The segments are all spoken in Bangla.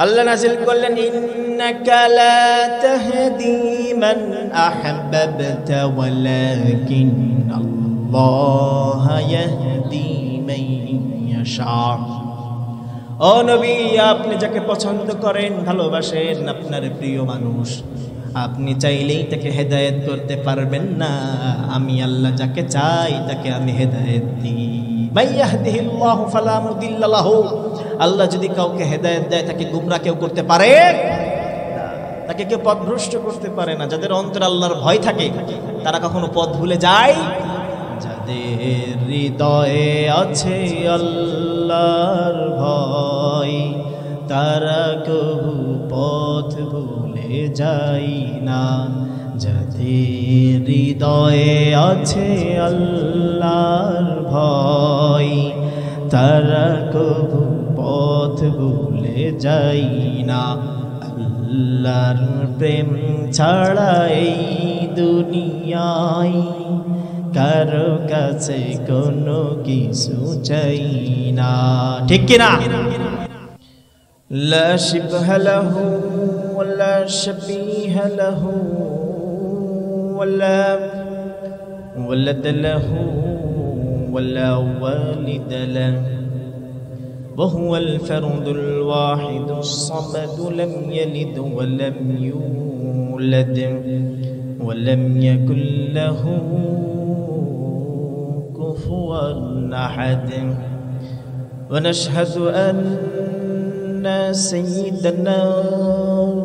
আল্লাহ নাযিল করলেন ইন্নাকা লা তাহদি মান আহবাবতা ওয়ালাকিন আল্লাহ ইয়াহদি মান ইয়াশা। ও নবী, আপনি যাকে পছন্দ করেন, ভালোবাসেন, আপনার প্রিয় মানুষ, আপনি চাইলেই তাকে হেদায়েত করতে পারবেন না। আমি আল্লাহ যাকে চাই তাকে আমি হেদায়েত দিই। মাইয়াহদিহিল্লাহু ফালা মুদিল্লা লাহু। আল্লাহ যদি কাউকে হেদায়েত দেয় তাকে গুমরা কেউ করতে পারে না, তাকে কেউ পথভ্রষ্ট করতে পারে না। যাদের অন্তরে আল্লাহর ভয় থাকে তারা কখনো পথ ভুলে যায়। যাদের হৃদয়ে আছে আল্লাহর ভয় তারা কবু পথ ভুলে যায় না। যাদের হৃদয়ে আছে আল্লাহর ভয় তারা কবু পথ ভুলে যায় না। আল্লাহর প্রেম ছাড়া এই দুনিয়ায় কারো কাছে কোনো কিছু চাই না, ঠিক কিনা? লা শিবহা লাহু ওয়ালা শাবীহা লাহু ওয়ালা ওয়ালাদ লাহু ওয়ালা ওয়ালিদ লাহু وهو الفرد الواحد الصمد لم يلد ولم يولد ولم يكن له كفوا أحد. ونشهد أن سيدنا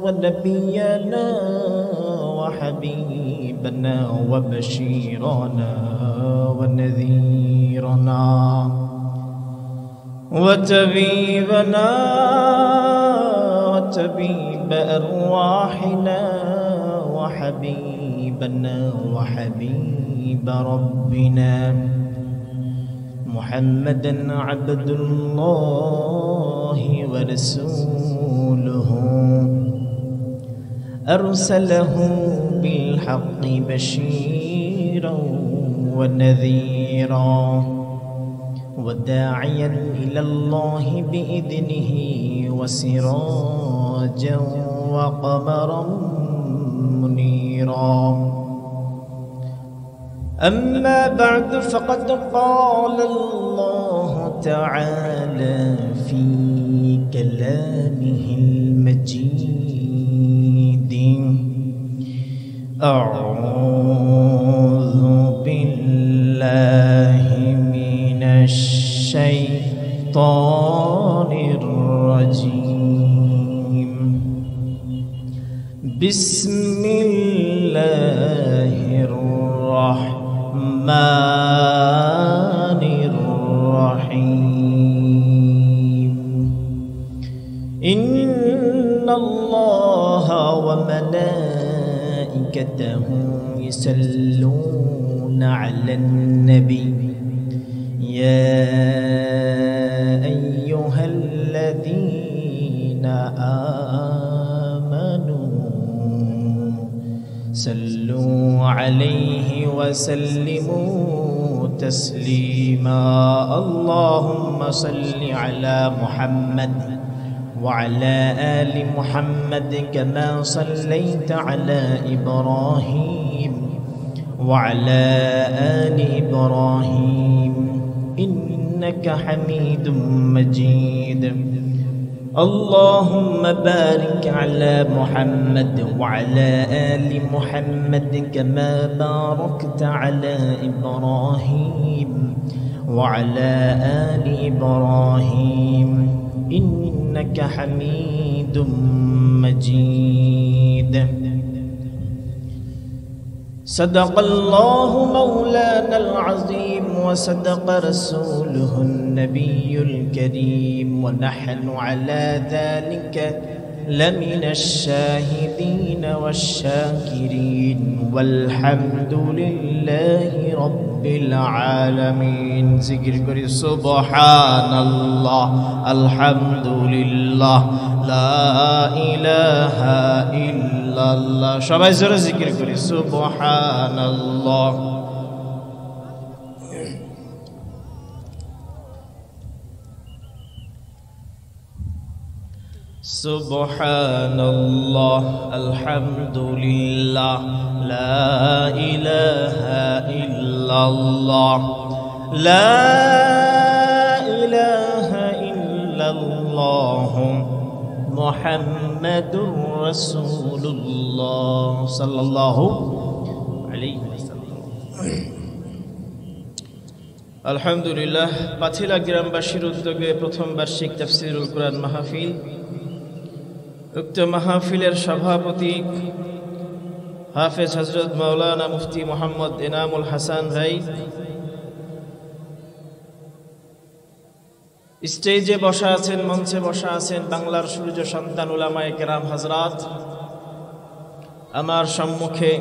ونبينا وحبيبنا وبشيرنا ونذيرنا وطبيبنا وطبيب أرواحنا وحبيبنا وحبيب ربنا محمدا عبد الله ورسوله أرسله بالحق بشيرا ونذيرا وداعيا إلى الله بإذنه وسراجا وقمرا منيرا. أما بعد فقد قال الله تعالى في كلامه المجيد أعوذ بالله من الشيطان الرجيم. بسم الله الرحمن الرحيم. إن الله وملائكته يصلون على النبي يا أيها الذين آمنوا صلوا عليه وسلموا تسليما. اللهم صل على محمد وعلى آل محمد كما صليت على إبراهيم وعلى آل إبراهيم إنك حميد مجيد. اللهم بارك على محمد وعلى آل محمد كما باركت على إبراهيم وعلى آل إبراهيم إنك حميد مجيد. صدق الله مولانا العظيم وصدق رسوله النبي الكريم ونحن على ذلك لمن الشاهدين والشاكرين والحمد لله رب العالمين. ذكر كري سبحان الله الحمد لله لا إله إلا الله. সবাই জোরে জিকির করি সুবহানাল্লাহ। সুবহানাল্লাহ, আলহামদুলিল্লাহ, লা ইলাহা ইল্লাল্লাহ, লা ইলাহা ইল্লাল্লাহ, মুহাম্মাদুর রাসূলুল্লাহ সাল্লাল্লাহু আলাইহি ওয়াসাল্লাম। আলহামদুলিল্লাহ, পাথিলা গ্রামবাসীর উদ্যোগে প্রথম বার্ষিক তাফসীরুল কুরআন মাহফিল। উক্ত মাহফিলের সভাপতি হাফেজ হযরত মাওলানা মুফতি মোহাম্মদ এনামুল হাসান ভাই, স্টেজে বসা আছেন, মঞ্চে বসা আছেন বাংলার সূর্য সন্তান উলামায়ে কেরাম হযরত। আমার সম্মুখে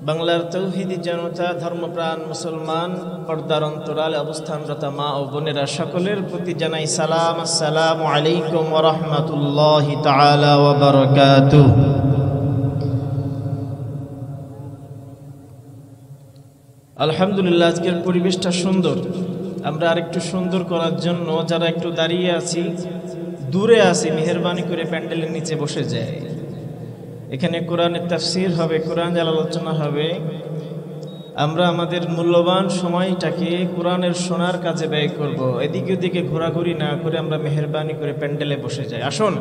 বাংলার তৌহিদি জনতা, ধর্মপ্রাণ মুসলমান, পর্দার অন্তরালে অবস্থানরত মা ও বোনেরা, সকলের প্রতি জানাই সালাম। আসসালামু আলাইকুম ওয়া রাহমাতুল্লাহি তাআলা ওয়া বারাকাতুহু। আলহামদুলিল্লাহ, আজকের পরিবেশটা সুন্দর। আমরা আরেকটু সুন্দর করার জন্য যারা একটু দাঁড়িয়ে আছি, দূরে আছি, মেহেরবানি করে প্যান্ডেলের নিচে বসে যায়। এখানে কোরআনের তাফসীর হবে, কোরআনের আলোচনা হবে। আমরা আমাদের মূল্যবান সময়টাকে কোরআনের শোনার কাজে ব্যয় করব। এদিকে ওদিকে ঘোরাঘুরি না করে আমরা মেহেরবানি করে প্যান্ডেলে বসে যাই। আসুন,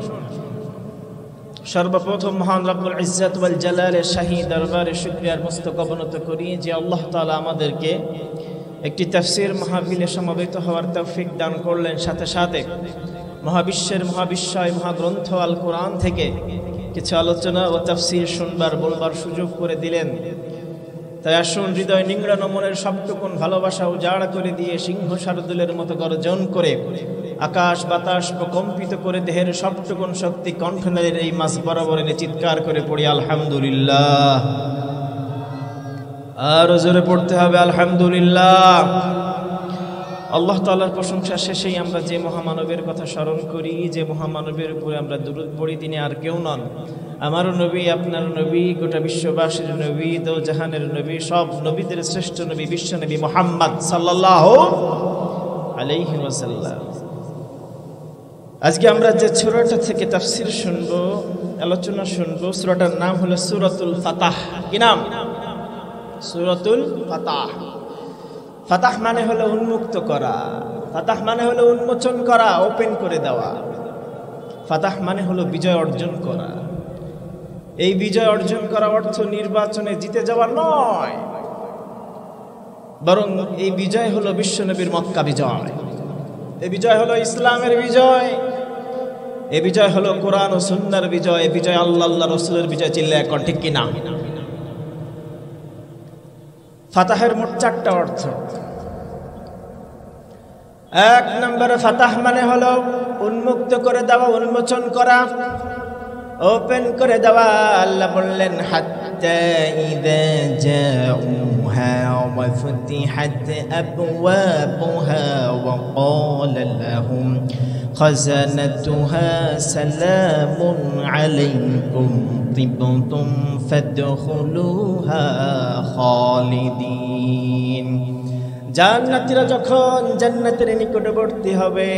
সর্বপ্রথম মহান রব্বুল ইজ্জত ওয়াল জালালের শাহী দরবারে শুকরিয়ার মস্তক অবনত করি যে আল্লাহ তাআলা আমাদেরকে একটি তাফসীর মাহফিলে সমবেত হওয়ার তৌফিক দান করলেন, সাথে সাথে মহাবিশ্বের মহাবিশ্বয় মহাগ্রন্থ আল কোরআন থেকে কিছু আলোচনা ও তাফসীর শুনবার বলবার সুযোগ করে দিলেন। তাই আসুন, হৃদয় নিংড়ানো মনের সবটুকুন ভালোবাসা উজাড় করে দিয়ে সিংহ শারদুলের মতো গর্জন করে আকাশ বাতাস প্রকম্পিত করে দেহের সবটুকুন শক্তি কণ্ঠনের এই মাস বরাবর এনে চিৎকার করে পড়ি আলহামদুলিল্লাহ। আর জোরে পড়তে হবে আলহামদুলিল্লাহ। আল্লাহ তাআলার প্রশংসা শেষেই আমরা যে মহামানবের কথা স্মরণ করি, যে মহামানবের উপরে আমরা দুরূদ পড়ি, তিনি আর কেউ নন, আমারও নবী, আপনার নবী, গোটা বিশ্ববাসীর নবী, দো জাহানের নবী, সব নবীদের শ্রেষ্ঠ নবী, বিশ্ব নবী মুহাম্মদ সাল্লাল্লাহু আলাইহি ওয়াসাল্লাম। আজকে আমরা যে সূরাটা থেকে তাফসীর শুনবো, আলোচনা শুনবো, সূরাটার নাম হলো সূরাতুল ফাতাহ। কি নাম? সূরাতুল ফাতাহ। ফাতাহ মানে হলো উন্মুক্ত করা, ফাতাহ মানে হলো উন্মোচন করা, ওপেন করে দেওয়া। ফাতাহ মানে হলো বিজয় অর্জন করা। এই বিজয় অর্জন করা অর্থ নির্বাচনে জিতে যাওয়া নয়, বরং এই বিজয় হলো বিশ্বনবীর মক্কা বিজয়, এই বিজয় হলো ইসলামের বিজয়, এই বিজয় হলো কোরআন ও সুন্নাহর বিজয়, এই বিজয় আল্লাহ আল্লাহ রাসূলের বিজয়। চিল্লায় এখন ঠিক কিনা? ফাতাহের মোট চারটা অর্থ। এক নম্বরে ফাতাহ মানে হলো উন্মুক্ত করে দেওয়া, উন্মোচন করা, ওপেন করে দেওয়া। আল্লাহ বললেন হাত্তা ইযা জাউহা ওয়া ফুতিহাত আবওয়াবুহা ওয়া ক্বালা লাহুম খাযানাতুহা সালামুন আলাইকুম তিবতুম ফাদখুলুহা খালিদিন। জান্নাতীরা যখন জান্নাতের নিকটবর্তী হবে,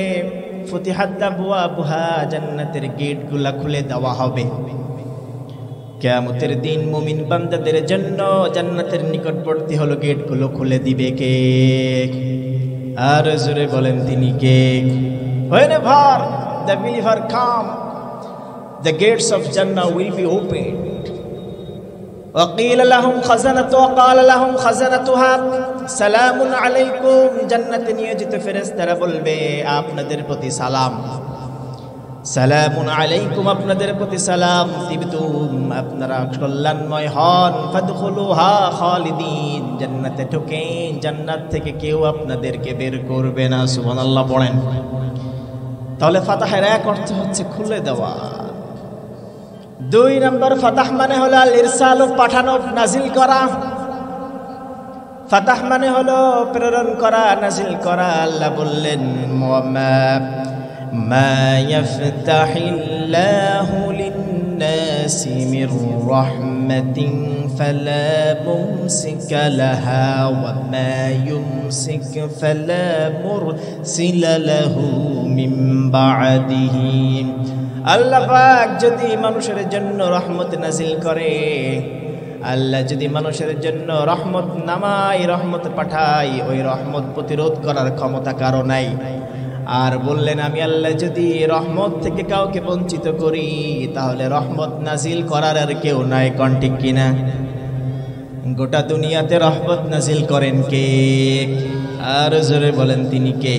ফুতিহাত আবওয়াবুহা, জান্নাতের গেটগুলা খুলে দেওয়া হবে। কিয়ামতের দিন মুমিন বান্দাদের জন্য জান্নাতের নিকটবর্তী হলো গেটগুলো খুলে দিবে কে? আর জোরে বলেন তিনি কে? Whenever the believer come, the gates of Jannah will be opened. وقيل لهم خزنتها وقال لهم خزنتها سلام عليكم। জান্নাতে নিয়োজিত ফেরেশতারা বলবে আপনাদের প্রতি সালাম, সালামুন আলাইকুম, আপনাদের প্রতি সালাম, তিবতুম, আপনারা কল্যাণময় হন, ফাদখুলুহা খালিদিন, জান্নাতে ঢোকেন, জান্নাত থেকে কেউ আপনাদেরকে বের করবে না। সুবহানাল্লাহ পড়েন। তাহলে ফাতাহের এক অর্থ হচ্ছে খুলে দেওয়া। দুই নম্বর ফাতাহ মানে হলো আল ইরসাল, পাঠানো, নাজিল করা। ফাতাহ মানে হলো প্রেরণ করা, নাজিল করা। আল্লাহ বললেন মা ইয়াফতাহিল্লাহু লিন মির রাহমাতিন ফালা মুমসিকা লাহা ওয়া মা ইউমসিক ফালা মুরসিলা লাহু মিন বা'দিহি। আল্লাহ পাক যদি মানুষের জন্য রহমত নাজিল করে, আল্লাহ যদি মানুষের জন্য রহমত নামায়, রহমত পাঠায়, ওই রহমত প্রতিরোধ করার ক্ষমতা কারো নাই। আর বললেন আমি আল্লাহ যদি রহমত থেকে কাউকে বঞ্চিত করি তাহলে রহমত নাজিল করার আর কেউ নাই। কোন ঠিক কিনা? গোটা দুনিয়াতে রহমত নাজিল করেন কে? আর জোরে বলেন তিনি কে?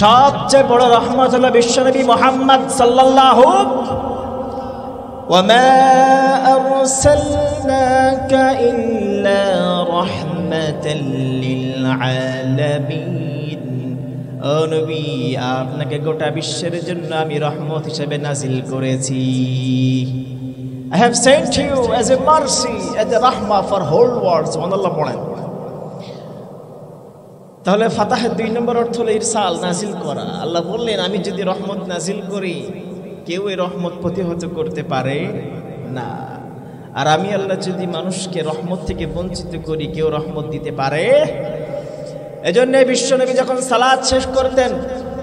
সবচেয়ে বড় রহমত হলো বিশ্বনবী মুহাম্মদ সাল্লাল্লাহু ওয়া মা আরসালনাকা ইল্লা রাহমাতাল লিল আলামিন। ও নবী, আপনাকে গোটা বিশ্বের জন্য আমি রহমত হিসেবে নাজিল করেছি। I have sent you as a mercy, as a rahmah for whole world. সুবহানাল্লাহ পড়েন। তাহলে ফাতাহের 2 নম্বর অর্থ হলো ইরসাল, নাজিল করা। আল্লাহ বললেন আমি যদি রহমত নাজিল করি কেউ এই রহমত প্রতিহত করতে পারে না। আর আমি আল্লাহ যদি মানুষকে রহমত থেকে বঞ্চিত করি কেউ রহমত দিতে পারে। এজন্য বিশ্বনবী যখন সালাত শেষ করতেন,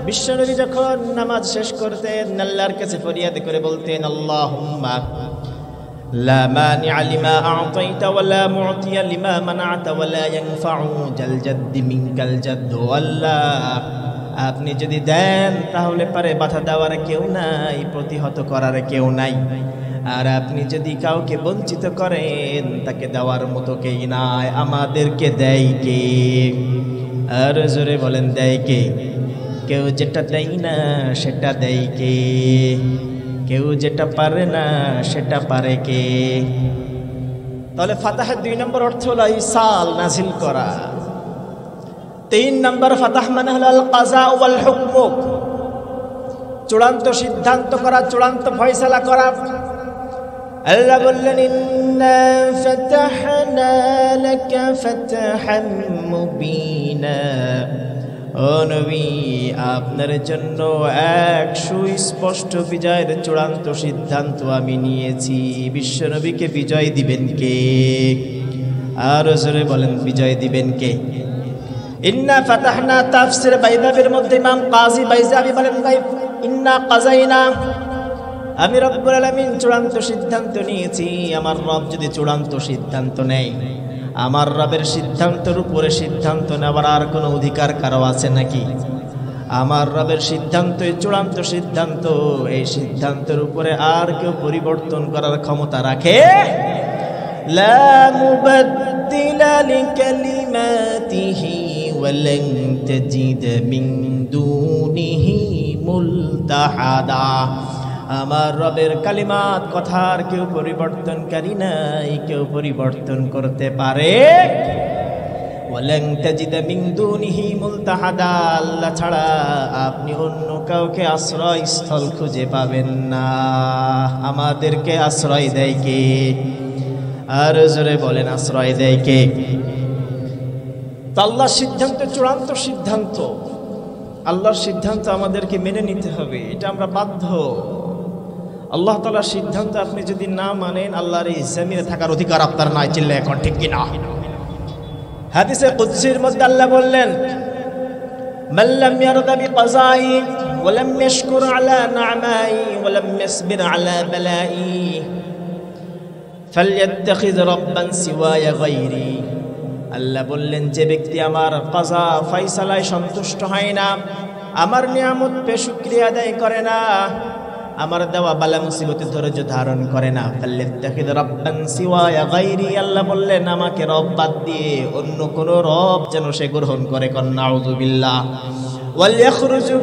বিশ্বনবী যখন নামাজ শেষ করতেন আল্লাহর কাছে ফরিয়াদ করে বলতেন আল্লাহুম্মা লা মানি'a লিমা আ'তাইতা ওয়া লা মু'তিয়া লিমা মানা'তা ওয়া লা ইয়ানফা'ু জাল জাদ্দি মিনকাল জাদ্দু। আল্লাহ আপনি যদি দেন তাহলে পারে বাধা দেওয়ার কেউ নাই, প্রতিহত করার কেউ নাই। আর আপনি যদি কাউকে বঞ্চিত করেন তাকে দেওয়ার মতো কেই নাই। আমাদেরকে দেয় কে? আর জোরে বলেন দেয় কে? কেউ যেটা দেয় না সেটা দেয় কে? কেউ যেটা পারে না সেটা পারে কে? তাহলে ফাতাহের 2 নম্বর অর্থ হলো ইরসাল, নাজিল করা। 3 নম্বর ফাতাহ মানে হলো আল কাজা ওয়াল হুকম, চূড়ান্ত সিদ্ধান্ত করা, চূড়ান্ত ফয়সালা করা। আল্লাহ বললেন ইন্না ফাতাহনা লাকা ফাতহাম মুবিনা। ও নবী, আপনার জন্য এক সুস্পষ্ট বিজয়ের চূড়ান্ত সিদ্ধান্ত আমি নিয়েছি। বিশ্ব নবীকে বিজয় দিবেন কে? আর জোরে বলেন বিজয় দিবেন কে? ইন্না ফাতাহনা তাফসীর বাইদাবির মধ্যে ইমাম কাজী বাইজাবি বলেন ভাই ইন্না কাযাইনা, আমি রব্বুল আলামিন চূড়ান্ত সিদ্ধান্ত নিয়েছি। আমার রব যদি চূড়ান্ত সিদ্ধান্ত নেয়, আমার রবের সিদ্ধান্তের উপরে সিদ্ধান্ত নেওয়ার আর কোনো অধিকার কারো আছে নাকি? আমার রবের সিদ্ধান্তই চূড়ান্ত সিদ্ধান্ত। এই সিদ্ধান্তের উপরে আর কেউ পরিবর্তন করার ক্ষমতা রাখে? লা মুবাদ্দিলা লিকালিমাতিহি ওয়া লান তাজিদ মিন দুনিহি মুলতাহাদা। আমার রবের কালিমাত কথার কেউ পরিবর্তনকারী নাই, কেউ পরিবর্তন করতে পারে। ওয়ালান তাজিদা মিন দুনিহি মুলতাহাদা, আল্লাহ ছাড়া আপনি অন্য কাউকে আশ্রয়স্থল খুঁজে পাবেন না। আমাদেরকে আশ্রয় দেয় কে? আর জোরে বলেন আশ্রয় দেয় কে? আল্লাহর সিদ্ধান্ত চূড়ান্ত সিদ্ধান্ত। আল্লাহর সিদ্ধান্ত আমাদেরকে মেনে নিতে হবে, এটা আমরা বাধ্য। আল্লাহ তাআলার সিদ্ধান্ত আপনি যদি না মানেন আল্লাহর এই জমিনে থাকার অধিকার আপনার নাই। চিল্লা এখন ঠিক কিনা? হাদিসে কুদসির মধ্যে আল্লাহ বললেন মান লাম ইয়ারদা বিকাযাই ওয়া লাম ইয়াশকুর আলা নি'মাই ওয়া লাম ইয়াসবির আলা বালাই ফালইত্তাখিয রাব্বান সিওয়ায়া গায়রি। আল্লাহ বললেন যে ব্যক্তি আমার কাজা ফয়সালায় সন্তুষ্ট হয় না, আমার নিয়ামত পে শুকরিয়া আদায় করে না, আমার দেওয়া বালা মুসিবতে ধৈর্য ধারণ করে না, ফালইত্তাখিয রাব্বান সিওয়ায়া গায়রি। আল্লাহ বললেন আমাকে রব বাদ দিয়ে অন্য কোন রব যেন সে গ্রহণ করে। কন নাউযুবিল্লাহ। ওয়াল ইয়াখরুজু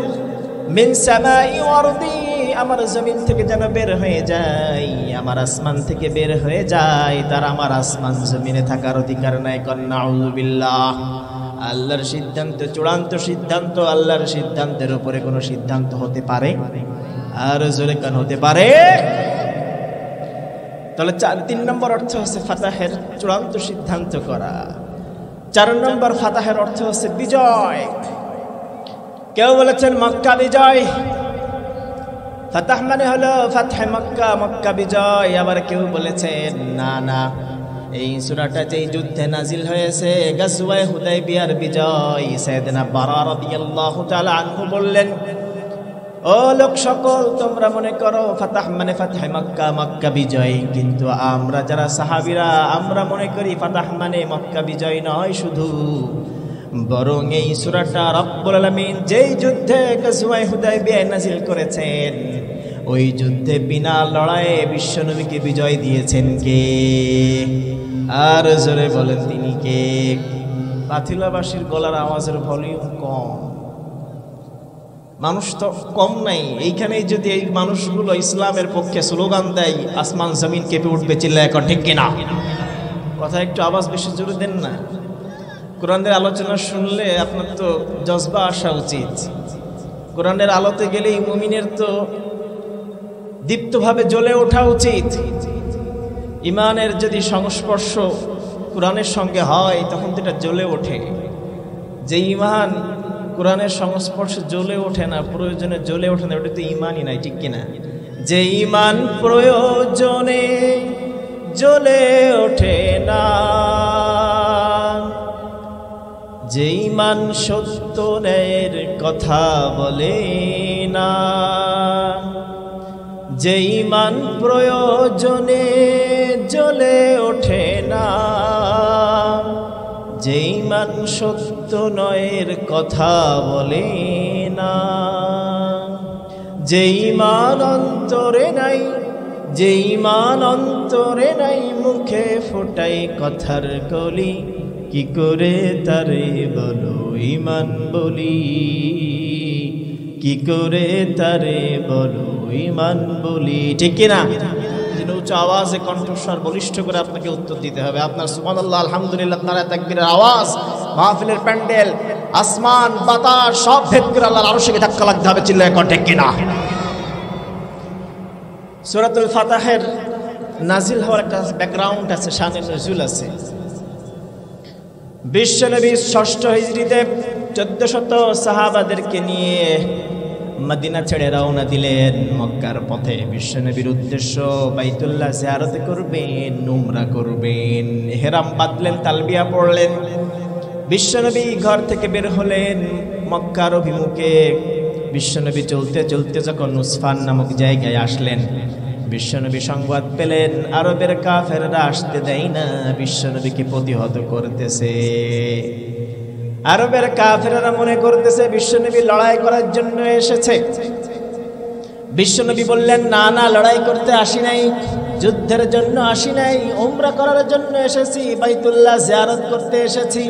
মিন সামাই ওয়ারদি, আমার জমিন থেকে যেন বের হয়ে যায়, আমার আসমান থেকে বের হয়ে যায়, তার আমার আসমান জমিনে থাকার অধিকার নাই। কন নাউযুবিল্লাহ। আল্লাহর সিদ্ধান্ত চূড়ান্ত সিদ্ধান্ত। আল্লাহর সিদ্ধান্তের উপরে কোনো সিদ্ধান্ত হতে পারে? আর জোরে কান হতে পারে? তাহলে 3 নম্বর অর্থ হচ্ছে ফাতাহের চূড়ান্ত সিদ্ধান্ত করা। 4 নম্বর ফাতাহের অর্থ হচ্ছে বিজয়। কেউ বলেছেন মক্কা বিজয়, ফাতাহ মানে হলো ফাতহে মক্কা, মক্কা বিজয়। আবার কেউ বলেছেন না না, এই সূরাটা যেই যুদ্ধে নাজিল হয়েছে গাজওয়ায়ে হুদায়বিয়ার বিজয়। সাইয়েদনা বারা রাদিয়াল্লাহু তাআলা আনহু বললেন, ও লোক সকল, তোমরা মনে করো ফাতাহ মানে ফাতহে মক্কা, মক্কা বিজয়, কিন্তু আমরা যারা সাহাবীরা আমরা মনে করি ফাতাহ মানে মক্কা বিজয় নয় শুধু, বরং এই সূরাটা রব্বুল আলামিন যেই যুদ্ধে গাজওয়ায়ে হুদায়বিয়ায় নাজিল করেছেন ওই যুদ্ধে বিনা লড়াইয়ে বিশ্বনবীকে বিজয় দিয়েছেন কে? আর জোরে বলেন তিনি কে? পাথিলাবাসীর গলার আওয়াজের ভলিউম কম, মানুষ তো কম নাই। এইখানেই যদি এই মানুষগুলো ইসলামের পক্ষে স্লোগান দেয় আসমান জমিন কেঁপে উঠবে, চিল্লায় এখন ঠিক কিনা? কথা একটু আওয়াজ বেশি জোরে দেন না। কোরআনের আলোচনা শুনলে আপনার তো জজবা আসা উচিত। কোরআনের আলোতে গেলেই মুমিনের তো দীপ্তভাবে জ্বলে ওঠা উচিত। ইমানের যদি সংস্পর্শ কোরআনের সঙ্গে হয় তখন তো এটা জ্বলে ওঠে। যে ইমান কোরআনের সংস্পর্শে জ্বলে ওঠে না, প্রয়োজনে জ্বলে ওঠে না, ওটা তো ইমানই নাই, ঠিক কিনা? যে ইমান প্রয়োজনে জ্বলে ওঠে না, যে ইমান সত্য ন্যায়ের কথা বলে না, যে ইমান প্রয়োজনে জ্বলে ওঠে না, যে ইমান সত্য নয়ের কথা বলে না, যে ইমান অন্তরে নাই, যে ইমান অন্তরে নাই, মুখে ফোটাই কথার কলি, কি করে তারে বলো ইমান বলি, কি করে তারে বলো ইমান বলি, ঠিক কিনা? উচ্চ আওয়াজে কণ্ঠস্বর বলিষ্ঠ করে আপনাকে উত্তর দিতে হবে। আপনার সুবহানাল্লাহ, আলহামদুলিল্লাহ, নারায়ে তাকবীরের আওয়াজ মাহফিলের প্যান্ডেল, আসমান বাতাস সব ভেদ করে আল্লাহর আরশে ধাক্কা লাগতে হবে, চিল্লায় এখন ঠিক কিনা? সূরাতুল ফাতাহের নাজিল হওয়ার একটা ব্যাকগ্রাউন্ড আছে, শানে নজুল আছে। বিশ্বনবী ৬ষ্ঠ হিজরিতে ১৪০০ সাহাবাদেরকে নিয়ে মদিনা ছেড়ে রওনা দিলেন মক্কার পথে। বিশ্বনবীর উদ্দেশ্য বাইতুল্লাহ জিয়ারত করবেন, উমরা করবেন। ইহরাম বাঁধলেন, তালবিয়া পড়লেন। বিশ্বনবী ঘর থেকে বের হলেন মক্কার অভিমুখে। বিশ্বনবী চলতে চলতে যখন উসফান নামক জায়গায় আসলেন, বিশ্বনবী সংবাদ পেলেন আরবের কাফেররা আসতে দেয় না, বিশ্বনবীকে প্রতিহত করতেছে। আরবের কাফেররা মনে করতেছে বিশ্বনবী লড়াই করার জন্য এসেছে। বিশ্বনবী বললেন, না না, লড়াই করতে আসি নাই, যুদ্ধের জন্য আসি নাই, উমরা করার জন্য এসেছি, বাইতুল্লাহ জিয়ারত করতে এসেছি।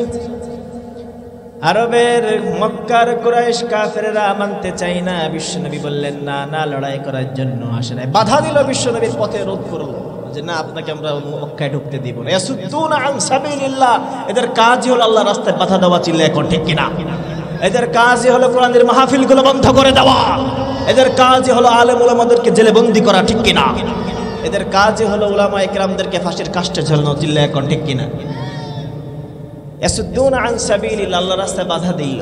আরবের মক্কার কুরাইশ কাফেররা মানতে চাই না। বিশ্বনবী বললেন, না না, লড়াই করার জন্য আসে নাই। বাধা দিল, বিশ্বনবীর পথে রোধ করলো যে না, আপনাকে আমরা মক্কায় ঢুকতে দিব না। ইয়াসুদ্দুনা আন সাবিলিল্লাহ, এদের কাজই হলো আল্লাহর রাস্তায় বাধা দেওয়া, চিল্লায় এখন ঠিক কিনা? এদের কাজই হলো কোরআনের মাহফিলগুলো বন্ধ করে দেওয়া, এদের কাজই হলো আলেম উলামাদেরকে জেলে বন্দি করা, ঠিক কিনা? এদের কাজই হলো উলামা ইকরামদেরকে ফাঁসির কাস্টে ঝোলানো, চিল্লায় এখন ঠিক কিনা? ইয়াসুদ্দুনা আন সাবিলিল্লাহ, আল্লাহর রাস্তায় বাধা দিল।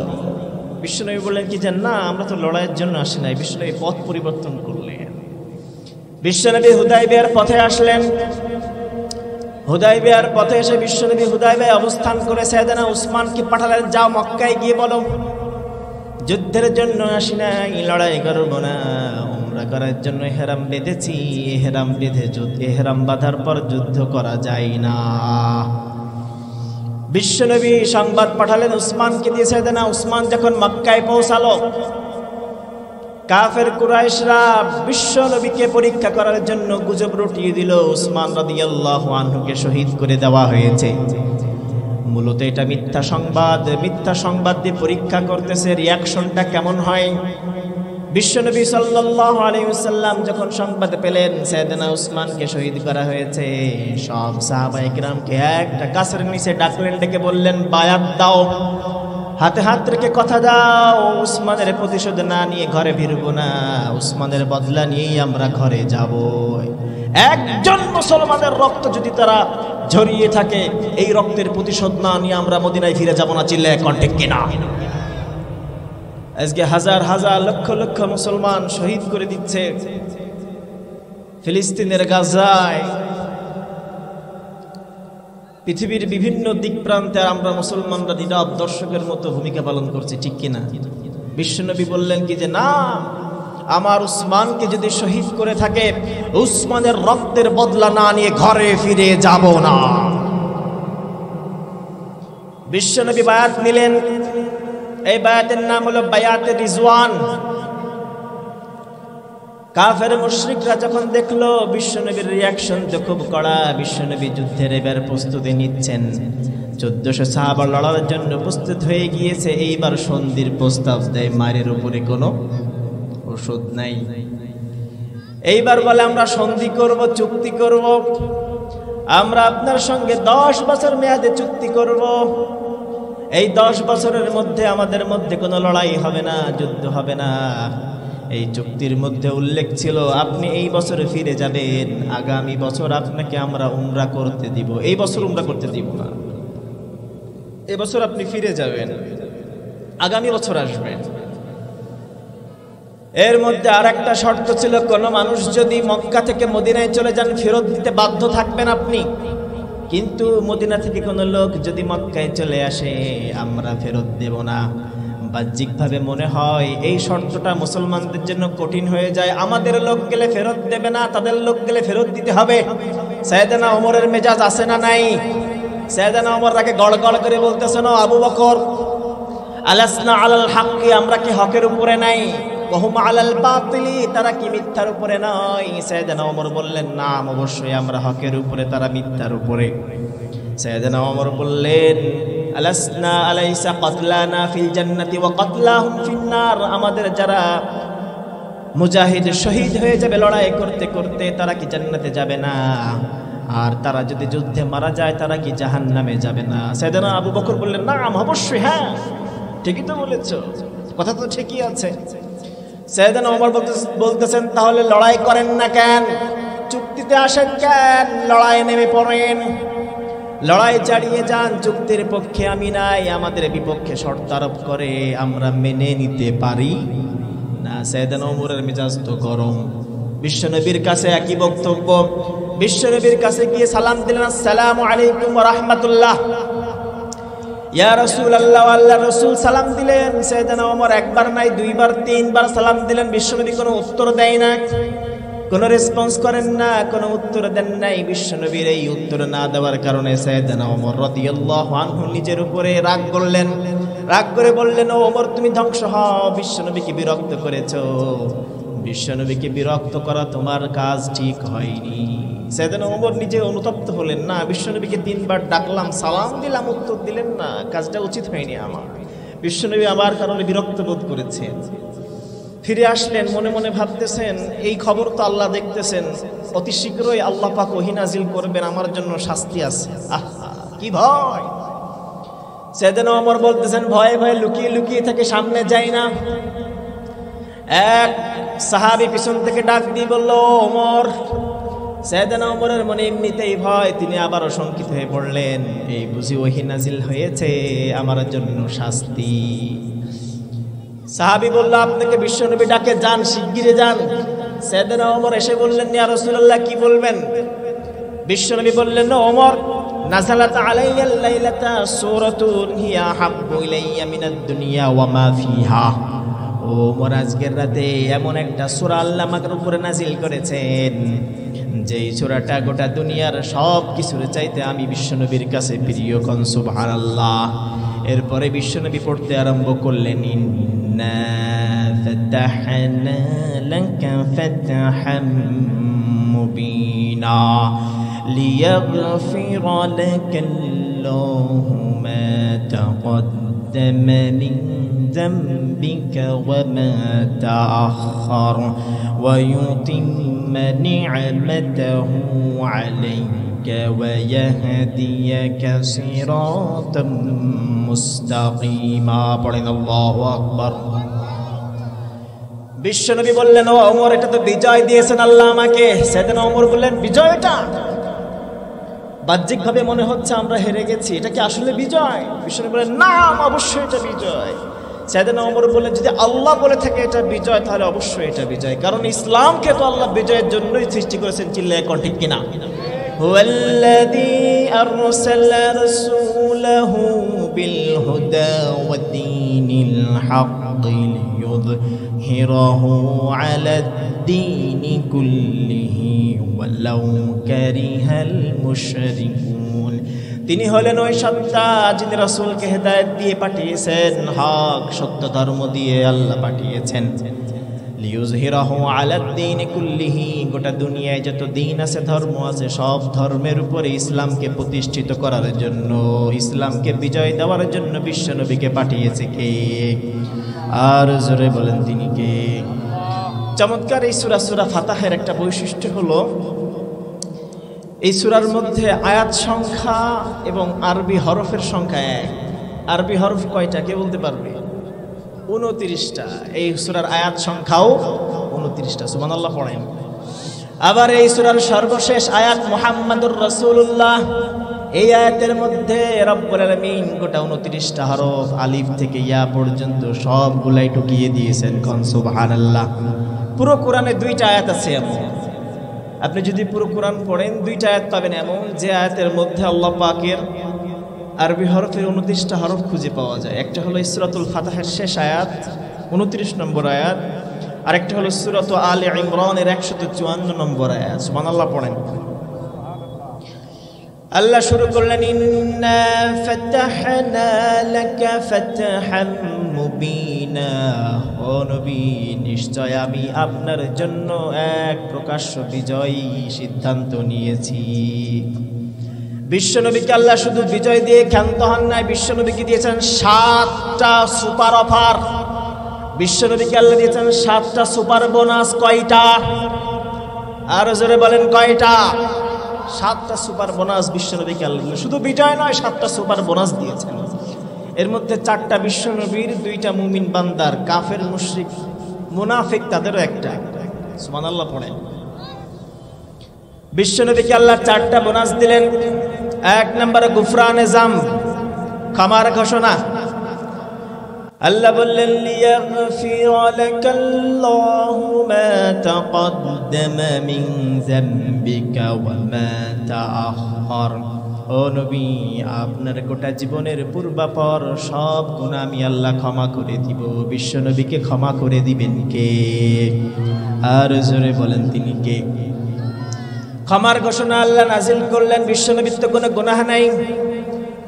বিশ্বনবী বললেন কি যে না, আমরা তো লড়াইয়ের জন্য আসি নাই। বিশ্বনবী পথ পরিবর্তন করলেন। বিশ্বনবী হুদায়বিয়ার পথে আসলেন। হুদায়বিয়ার পথে এসে বিশ্বনবী হুদায়বিয়ায় অবস্থান করে সাইয়েদনা উসমানকে পাঠালেন, যাও মক্কায় গিয়ে বলো যুদ্ধের জন্য আসি নাই, লড়াই করবো না, উমরা করার জন্য ইহরাম বেঁধেছি। ইহরাম বেঁধে ইহরাম বাঁধার পর যুদ্ধ করা যায় না। বিশ্বনবী সংবাদ পাঠালেন উসমানকে দিয়ে। সাইয়েদনা উসমান যখন মক্কায় পৌঁছালো, কাফের কুরাইশরা বিশ্বনবীকে পরীক্ষা করার জন্য গুজব রটিয়ে দিল উসমান রাদিয়াল্লাহু আনহুকে শহীদ করে দেওয়া হয়েছে। মূলত এটা মিথ্যা সংবাদ। মিথ্যা সংবাদ দিয়ে পরীক্ষা করতেছে রিয়াকশনটা কেমন হয়। বিশ্বনবী সাল্লাল্লাহু আলাইহি ওয়াসাল্লাম যখন সংবাদ পেলেন সাইয়েদনা উসমানকে শহীদ করা হয়েছে, সব সাহাবায়ে কিরামকে একটা গাছের নিচে ডাকলেন, ডেকে বললেন, বায়াত দাও, হাতে হাত রেখে কথা দাও, উসমানের প্রতিশোধ না নিয়ে ঘরে ফিরবো না, উসমানের বদলা নিয়েই আমরা ঘরে যাব। একজন মুসলমানের রক্ত যদি তারা ঝরিয়ে থাকে, এই রক্তের প্রতিশোধ না নিয়ে আমরা মদিনায় ফিরে যাব না, চিল্লায় এখন ঠিক কিনা? আজকে হাজার হাজার লক্ষ লক্ষ মুসলমান শহীদ করে দিচ্ছে ফিলিস্তিনের গাজায়, পৃথিবীর বিভিন্ন দিক প্রান্তে আমরা মুসলমানরা নীরব দর্শকের মতো ভূমিকা পালন করছি, ঠিক কিনা? বিশ্বনবী বললেন কি যে না, আমার উসমানকে যদি শহীদ করে থাকে, উসমানের রক্তের বদলা না নিয়ে ঘরে ফিরে যাব না। বিশ্বনবী বায়াত নিলেন, এই বায়াতের নাম হলো বায়াতে রিজওয়ান। কাফের মুশরিকরা যখন দেখলো বিশ্বনবীর রিয়াকশন তো খুব কড়া, বিশ্বনবী যুদ্ধের এবার প্রস্তুতি নিচ্ছেন, 1400 সাহাবা লড়ার জন্য প্রস্তুত হয়ে গিয়েছে। এইবার সন্ধির প্রস্তাব দেয়, মায়ের উপরে কোনো ওষুধ নাই। এইবার বলে আমরা সন্ধি করব, চুক্তি করব, আমরা আপনার সঙ্গে 10 বছর মেয়াদে চুক্তি করব। এই 10 বছরের মধ্যে আমাদের মধ্যে কোনো লড়াই হবে না, যুদ্ধ হবে না। এই চুক্তির মধ্যে উল্লেখ ছিল আপনি এই বছরে ফিরে যাবেন, আগামী বছর আপনাকে আমরা উমরা করতে দিব। এই বছর উমরা করতে দিব না, এই বছর আপনি ফিরে যাবেন, আগামী বছর আসবেন। এর মধ্যে আর একটা শর্ত ছিল, কোনো মানুষ যদি মক্কা থেকে মদিনায় চলে যান ফেরত দিতে বাধ্য থাকবেন আপনি, কিন্তু মদিনা থেকে কোনো লোক যদি মক্কায় চলে আসে আমরা ফেরত দেব না। বাহ্যিকভাবে মনে হয় এই শর্তটা মুসলমানদের জন্য কঠিন হয়ে যায়, আমাদের লোক গেলে ফেরত দেবে না, তাদের লোক গেলে ফেরত দিতে হবে। সাইয়েদনা ওমরের মেজাজ আছে না নাই? সাইয়েদনা ওমর তাকে গড় গড় করে বলতেছে, না আবু বকর, আলাসনা আলাল হাক্কি, আমরা কি হকের উপরে নাই? ওহুম আলাল বাতিলি, তারা কি মিথ্যার উপরে নয়? সাইয়েদনা ওমর বললেন, না অবশ্যই আমরা হকের উপরে, তারা মিথ্যার উপরে। সাইয়েদনা ওমর বললেন, আলাসনা আলাইসা কাতলানা ফিল জান্নাতি ওয়া কাতলাহুম ফিন নার, আমাদের যারা মুজাহিদ শহীদ হয়ে যাবে লড়াই করতে করতে, তারা কি জান্নাতে যাবে না? আর তারা যদি যুদ্ধে মারা যায় তারা কি জাহান্নামে যাবে না? সাইয়েদনা আবু বকর বললেন, না অবশ্যই, হ্যাঁ ঠিকই তো বলেছো, কথা তো ঠিকই আছে। সাইয়েদনা ওমর বলতেছেন, তাহলে লড়াই করেন না কেন? চুক্তিতে আসেন কেন? লড়াই নেমে পড়েন, লড়াই চালিয়ে যান, চুক্তির পক্ষে আমি নাই, আমাদের বিপক্ষে শর্ত আরোপ করে আমরা মেনে নিতে পারি না। সাইয়েদনা ওমরের মেজাজ তো গরম। বিশ্বনবীর কাছে একই বক্তব্য, বিশ্বনবীর কাছে গিয়ে সালাম দিলেন, আসসালামু আলাইকুম ওয়া রাহমাতুল্লাহ। ইয়া রাসূলুল্লাহ, আল্লাহর রাসূল সালাম দিলেন। সাইয়েদনা ওমর একবার নাই, দুইবার, তিনবার সালাম দিলেন, বিশ্বনবী কোনো উত্তর দেয় না, কোনো রেসপন্স করেন না, কোনো উত্তর দেন নাই। বিশ্বনবীর এই উত্তর না দেওয়ার কারণে সাইয়েদনা ওমর রাদিয়াল্লাহু আনহু নিজের উপরে রাগ করলেন, রাগ করে বললেন, ও ওমর তুমি ধ্বংস হও, বিশ্বনবীকে বিরক্ত করেছো, বিশ্বনবীকে বিরক্ত করা তোমার কাজ ঠিক হয়নি। সাইয়েদনা ওমর নিজে অনুতপ্ত হলেন, না বিশ্বনবীকে 3 বার ডাকলাম, সালাম দিলাম, উত্তর দিলেন না, কাজটা উচিত হয়নি আমার, বিশ্বনবী আমার কারণে বিরক্ত বোধ করেছেন। ফিরে আসলেন, মনে মনে ভাবতেছেন এই খবর তো আল্লাহ দেখতেছেন, অতি শীঘ্রই আল্লাহ পাক ওহী নাজিল করবেন, আমার জন্য শাস্তি আছে। আহা কি ভয়! সাইয়েদনা ওমর বলতেছেন, ভয়ে ভয়ে লুকিয়ে লুকিয়ে থেকে সামনে যাই না। এক সাহাবী পিছন থেকে ডাক দিয়ে বলল, ওমর। সাইয়েদনা ওমরের মনে এমনিতেই ভয়, তিনি আবারও শঙ্কিত হয়ে পড়লেন, এই বুঝি ওহী নাজিল হয়েছে আমার জন্য শাস্তি। সাহাবী বলল, আপনাকে বিশ্বনবী ডাকে, যান, শিগগিরই যান। সাইয়েদনা ওমর এসে বললেন, ইয়া রাসূলুল্লাহ কি বলবেন? বিশ্বনবী বললেন, ওমর, নাযালাত আলাইয়াল লাইলাতা সূরাতুন হিয়া হাব্বু ইলাইয়া মিনাদ দুনিয়া ওয়া মা ফিহা। ওমর, আজকের রাতে এমন একটা সূরা আল্লাহ আমাদের উপরে নাজিল করেছেন, যেই সূরাটা গোটা দুনিয়ার সব কিছুর চাইতে আমি বিশ্বনবীর কাছে প্রিয়। কোন সুবহানাল্লাহ। এরপরে বিশ্বনবী পড়তে আরম্ভ করলেন, ইন্না ফাতাহনা লাকা ফাতহাম মুবিনা লিয়াগফিরা লাকাল্লাহু মা তাকদ্দামা মিন যামবিকা ওয়া মা তাআখার ওয়া ইউতিম্মা নি'মাতাহু আলাইকা ওয়া ইয়াহদিয়াকা সিরাতাম মুস্তাকিমা। পড়েন আল্লাহু আকবার। বিশ্বনবী বললেন, ও ওমর, এটা তো বিজয় দিয়েছেন আল্লাহ আমাকে। সাইয়েদনা ওমর বললেন, বিজয়টা বাহ্যিকভাবে মনে হচ্ছে আমরা হেরে গেছি, এটা কি আসলে বিজয়? বিশ্বনবী বললেন, না অবশ্যই এটা বিজয়। সাইয়েদনা ওমর বললেন, যদি আল্লাহ বলে থাকে এটা বিজয়, তাহলে অবশ্যই এটা বিজয়, কারণ ইসলামকে তো আল্লাহ বিজয়ের জন্যই সৃষ্টি করেছেন। চিল্লায় কোন ঠিক কিনা? হুয়াল্লাযী আরসালা রাসূলাহু বিল হুদা ওয়াদ দীনিল হক লিইয়ুযহিরাহু আলাদ দীনি কুল্লিহি ওয়ালাউ কারিহাল মুশরিকুন। তিনি হলেন ওই সত্তা যিনি রাসূলকে হেদায়েত দিয়ে পাঠিয়েছেন, হক সত্য ধর্ম দিয়ে আল্লাহ পাঠিয়েছেন। লিইয়ুযহিরাহু আলাদ দীনি কুল্লিহি, গোটা দুনিয়ায় যত দিন আছে, ধর্ম আছে, সব ধর্মের উপরে ইসলামকে প্রতিষ্ঠিত করার জন্য, ইসলামকে বিজয় দেওয়ার জন্য বিশ্বনবীকে পাঠিয়েছে কে? আর জোরে বলেন তিনি কে? চমৎকার এই সূরা ফাতাহের একটা বৈশিষ্ট্য হলো, এই সূরার মধ্যে আয়াত সংখ্যা এবং আরবি হরফের সংখ্যা এক। আরবি হরফ কয়টা কে বলতে পারবে? 29টা। এই সূরার আয়াত সংখ্যাও 29টা। সুবহানাল্লাহ পড়েন। আবার এই সূরার সর্বশেষ আয়াত মুহাম্মাদুর রাসূলুল্লাহ, এই আয়াতের মধ্যে রব্বুল আলামিন গোটা 29টা হরফ আলিফ থেকে ইয়া পর্যন্ত সবগুলাই ঢুকিয়ে দিয়েছেন। কোন সুবহানাল্লাহ। পুরো কোরআনে 2টা আয়াত আছে এমন, আপনি যদি পুরো কোরআন পড়েন 2টা আয়াত পাবেন এমন, যে আয়াতের মধ্যে আল্লাহ পাকের আরবি হরফের 29টা হরফ খুঁজে পাওয়া যায়। একটা হলো সূরাতুল ফাতাহের শেষ আয়াত 29 নম্বর আয়াত, আর একটা হলো সূরাত আলে ইমরানের 154 নম্বর আয়াত। সুবহানাল্লাহ পড়েন। আল্লাহ শুরু করলেন, ইন্না ফাতাহনা লাকা ফাতহাম মুবিনা, ও নবী নিশ্চয় আমি আপনার জন্য এক প্রকাশ্য বিজয়ী সিদ্ধান্ত নিয়েছি। বিশ্বনবীকে আল্লাহ শুধু বিজয় দিয়ে ক্ষান্ত হন নাই, বিশ্বনবীকে দিয়েছেন 7টা সুপার অফার। বিশ্বনবীকে আল্লাহ দিয়েছেন 7টা সুপার বোনাস। কয়টা? আর জোরে বলেন কয়টা? 7টা সুপার বোনাস বিশ্বনবীকে আল্লাহ দিলেন। শুধু বিজয় নয়, 7টা সুপার বোনাস দিয়েছেন। এর মধ্যে 4টা বিশ্বনবীর, 2টা মুমিন বান্দার, কাফের মুশরিক মুনাফিক তাদেরও একটা। সুবহানাল্লাহ পড়েন। বিশ্বনবীকে আল্লাহ 4টা বোনাস দিলেন। 1 নম্বরে গুফরানে জাম, ক্ষমার ঘোষণা। আল্লাহ বললেন, লিয়াগফিরা লাকাল্লাহু মা তাকদ্দামা মিন যামবিকা ওয়া মা তাআখার। ও নবী, আপনার গোটা জীবনের পূর্বাপর সব গুনাহ আমি আল্লাহ ক্ষমা করে দিব। বিশ্বনবীকে ক্ষমা করে দিবেন কে? আর জোরে বলেন তিনি কে? ক্ষমার ঘোষণা আল্লাহ নাজিল করলেন। বিশ্বনবীর তো কোনো গুনাহ নাই,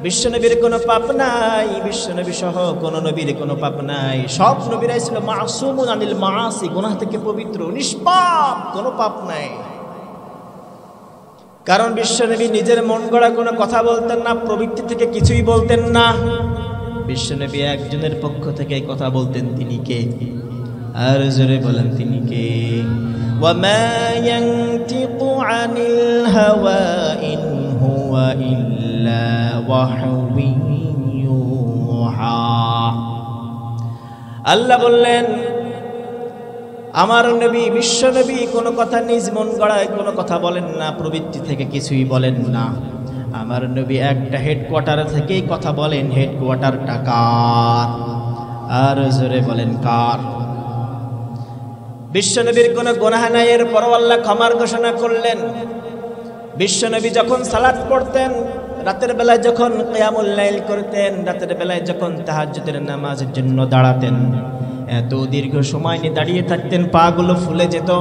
বিশ্বনবীর কোনো পাপ নাই, বিশ্বনবী সহ কোনো নবীর কোনো পাপ নাই। সব নবীরাই ছিল মাসুমুন আনিল মাআসি, গুনাহ থেকে পবিত্র, নিষ্পাপ, কোনো পাপ নাই। কারণ বিশ্বনবী নিজের মন গড়া কোনো কথা বলতেন না, প্রবৃত্তি থেকে কিছুই বলতেন না। বিশ্বনবী একজনের পক্ষ থেকে কথা বলতেন, তিনি কে? আর জোরে বলেন তিনি কে? ওয়ামা ইয়ানতিকু আনিল হাওয়া ইন হুয়া ইল্লা ওয়াহয়ুন ইউহা। আল্লাহ বললেন, আমার নবী বিশ্বনবী কোনো কথা নিজ মন গড়ায় কোনো কথা বলেন না, প্রবৃত্তি থেকে কিছুই বলেন না। আমার নবী একটা হেডকোয়ার্টার থেকেই কথা বলেন। হেডকোয়ার্টারটা কার? আর জোরে বলেন কার? বিশ্বনবীর কোনো গুনাহ নাই, এরপরও আল্লাহ ক্ষমার ঘোষণা করলেন। বিশ্বনবী যখন সালাত পড়তেন, রাতের বেলায় যখন কিয়ামুল লাইল করতেন, রাতের বেলায় যখন তাহাজ্জুদের নামাজের জন্য দাঁড়াতেন, এত দীর্ঘ সময় নিয়ে দাঁড়িয়ে থাকতেন, পা গুলো ফুলে যেত।